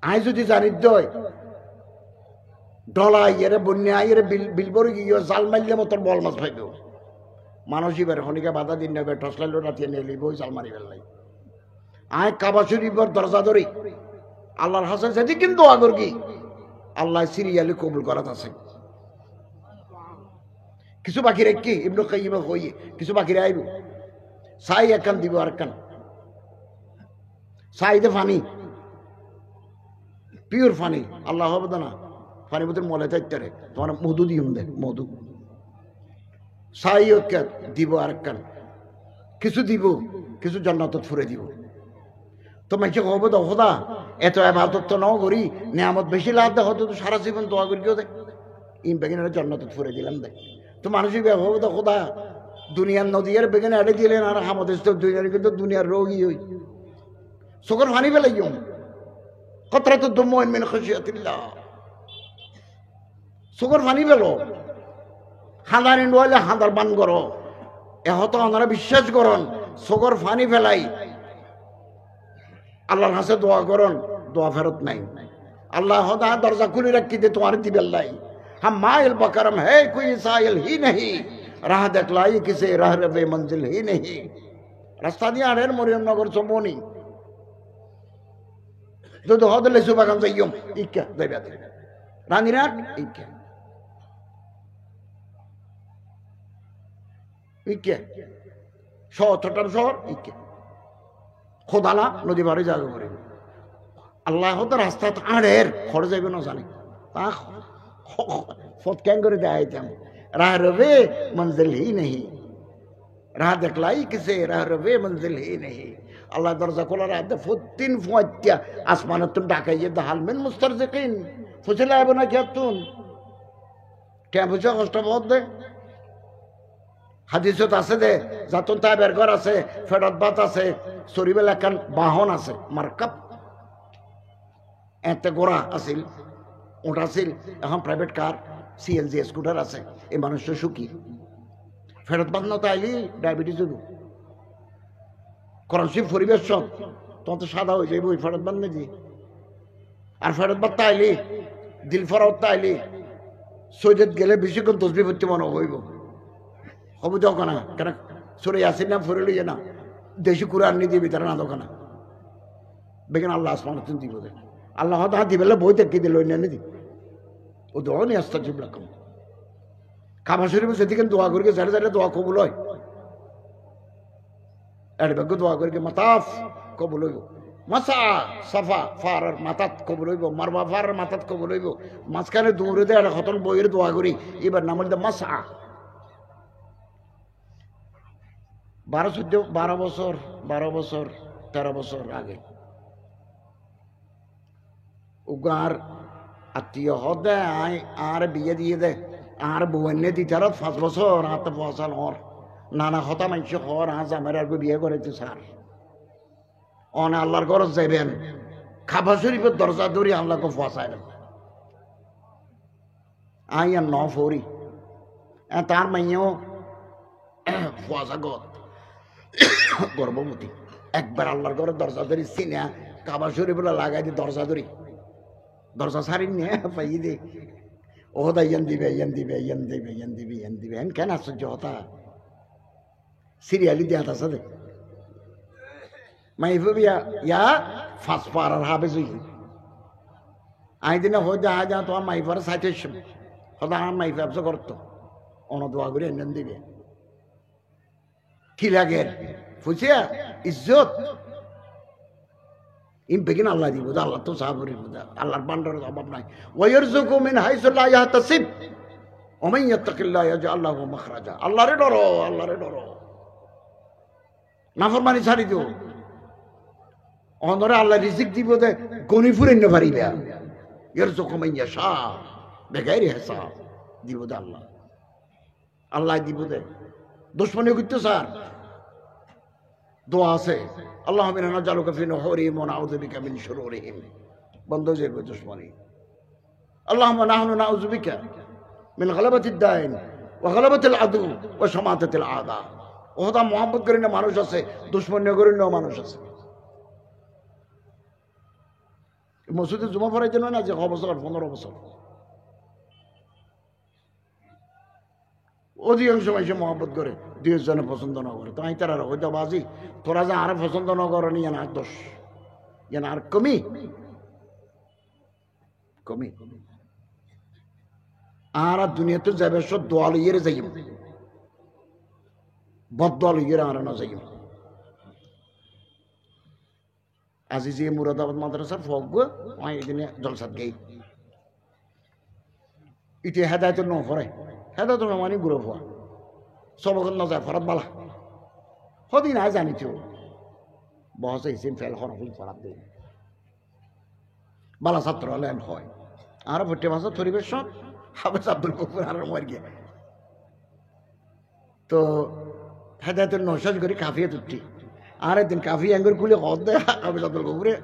আই যদি জানি দই ডলা ইয়েরে বন্যা ইয়েরে বিলবর গিয়ে জাল মারলে মতন বল মাছ পাইব মানুষ এবার হনিকা বাধা দিন নেবে টসলাইল রাতিয়ে নিয়ে লিব জাল মারি ফেললাই। আয় কাবা শরীফের দরজা ধরি আল্লাহর হাসে সেটি কিন্তু আগর কি আল্লাহ সিরিয়ালি কবুল করাত আছে। কিছু বাকি রেখি ইবনু কাইয়িম কই কিছু বাকি আইব সাই একখান দিব আর একখান সাইদে ফানি পিওর ফানি আল্লাহ হবে না পানির মধ্যে মলে চাইতে তোমার মধু দিম দে মধু সাই দিব আর একখান কিছু দিব কিছু জান্নাতত ফুরে দিব। তো মাইকে হবো তো খোদা এত ইবাদত তো নাও করি নিয়ামত বেশি লাভ দেখ তো সারা জীবন দোয়া করি কেউ দেখ ইম বেগিনের জান্নাতত ফুরে দিলাম দেখ। তো মানুষই হবো তো খোদা দুনিয়ার নদীর বেগিনে আড়ে দিলেন আর আমাদের দুনিয়ার কিন্তু দুনিয়ার রোগী হই চোখের ফানি ফেলাই কতটা তো দমন মেন খসিয়াতিল্লাহ চোখের ফানি পেল হাঁদার ইন্ডোয়ালে হাঁদার বান করো এহত ওনারা বিশ্বাস করন চোখের ফানি ফেলাই আল্লাহর কাছে দোয়া করন দোয়া ফেরত নাই। আল্লাহ হদা দরজা খুলে রাখি দে তোমার দিবেল্লাই हम माइल बकरम है कोई साइल ही नहीं राह देखलाई किसे राह रवे मंजिल ही नहीं रास्ता दिया आड़ेर मरियम नगर चमोनी जो हदले सुबागान जाइयम इक्का देबाते रानीराट इक्का इक्का ছোটটার শহর ইকে খোদালা নদী বাড়ি জায়গা করে আল্লাহ হতো রাস্তা আড়ের খড় যাইবে না জানে তা ফত ক্যাং করে দেখাইতাম রাহ রবে মঞ্জিল হি নেই রাহ দেখলাই কিসে রাহ রবে মঞ্জিল হি নেই। আল্লাহ দরজা খোলা রাত ফুতিন ফুয়াত্যা আসমানের তুমি ডাকাইয়ে হালমেন মুস্তারজিকিন ফুসিলা আইব না খেতুন কে বুঝা কষ্ট বহুত দে হাদিসত আছে দে যাতন তাইবের ঘর আছে, ফেরত বাত আছে, চরিবেল একান বাহন আছে, মার্কাব এতে গোড়া আছিল, ওটা আছিল, এখন প্রাইভেট কার সিএনজি স্কুটার আছে। এই মানুষটা সুখী। ফেরত বাদ না তাইলি ডায়াবেটিস হইব। কোরআন শরীফ পরিবেশ সব তোমার তো সাদা হয়ে যাইব ওই ফেরত বাদ নেই। আর ফেরত বাদ তাইলি দিল ফরাত তাইলি সৈয়দ গেলে বেশিক্ষণ তসবি ভর্তি মনে হইব। হবু দোকানা কেন সরে আসির নাম ফরে লইয়ে না দেশি কুরআন নি দিবি তারা না দোকানা বেগেন আল্লাহ আসমান দিব দে আল্লাহ হয়তো হাত দিবে বই দেখি দিল এনে দি ও দোয়া নিয়ে আসতে জিব রাখুন। কাবা শরীফ সেদিকে দোয়া করি যারা যারা দোয়া কবুল হয় এর ভাগ্য দোয়া করি মাতাফ কবুল হইব, মাসা সাফা ফারার মাথাত কবুল হইব, মারবা ফারার মাথাত কবুল হইব। মাঝখানে দৌড়ে দেয় হতন বইয়ের দোয়া করি এবার নাম হল মাসা। 12 বছর 13 বছর আগে উগার আত্মীয় হদে আয় আর বিয়ে দিয়ে দে আর বউনে দিতার 5 বছর হাতে ফসাল হর নানা হতা মাংস হর আজ আমার আর বিয়ে করেছে স্যার অনে আল্লাহর ঘর যাইবেন খাবা শরীফের দরজা ধরি আল্লাহকে ফসায় আই আর ন ফরি তার মাইও ফসা গর্ভবতী একবার আল্লাহর ঘরের দরজা ধরি চিনা কাবা শরীফ লাগাই দি দরজা ধরি দরজা সারি নিয়ে পাই দে ও দা ইয়ান দিবে কেন আশ্চর্য হতা সিরিয়ালি দিয়া আছে দে মাই ফবিয়া ইয়া ফাস পারার হাবে জুই আই দিনে হয়ে যা যা তোমার মাইফার সাইতে হদা আমার মাইফ ব্যবসা করতো অনদোয়া করে এনে দিবে কি লাগে ফুসিয়া ইজ্জত ইম বেগিন আল্লাহ দিব আল্লাহ তো সাহাবুরি আল্লাহর বান্দারের অভাব নাই ওয়ারযুকু মিন হাইসু লা ইয়াহতাসিব ওয়া মান ইয়াত্তাকিল্লাহ ইয়াজআল লাহু মাখরাজা। আল্লাহরে ডরো নাফরমানি ছাড়ি দিও অনরে আল্লাহ রিজিক দিব দে গনি ফুরে না পারিবা ইয়ারযুকু মান ইয়াশা বেগাইরি হিসাব দিব দে আল্লাহ দিব দে দুশমনি করতে স্যার দোয়া আছে আল্লাহ মিনা নাজালুকা ফি নুহুরিহিম ওয়া নাউযু বিকা মিন শুরুরিহিম বন্ধ হয়ে যাবে দুশমনি। আল্লাহুম্মা নাহনু নাউযু বিকা মিন গালাবাতিদ দাইন ওয়া গালাবাতিল আদু ওয়া শামাতাতিল আদা। ওহদা মুহাব্বত করেন না মানুষ আছে, দুশমনি করেন না মানুষ আছে। মসজিদে জুমা পড়ার জন্য না যে 15 বছর অধিকাংশ মানুষে মহব্বত করে 2 জনে পছন্দ না করে তাই তারা হয়তো বাজি তোরা যা আর পছন্দ না করো নি আর দোষ আর কমি আর দুনিয়াতে যাবে সব দোয়াল ইয়ে যাইম বদল ইয়ে আর না যাইম। আজি যে মুরাদাবাদ মাদ্রাসার ফগ ওই দিনে জলসাত গই ইতি হেদায়ত ন করে হেদায়ত ন মানে গুরু হওয়া সবকন না যায় ফরাত বালা হদিন আয় জানিছো বহসে হিসেম ফেল হরফুল ফরাত দিন বালা ছাত্র হলে হয় আর ভর্তি ভাষা পরিবেশ হাফেজ আব্দুল গফুর আর মর গিয়ে তো হেদায়তের নশাজ করি কাফিয়ে তুটি আর একদিন কাফি আঙ্গুর খুলে হদ দেয় হাফেজ আব্দুল গফুরে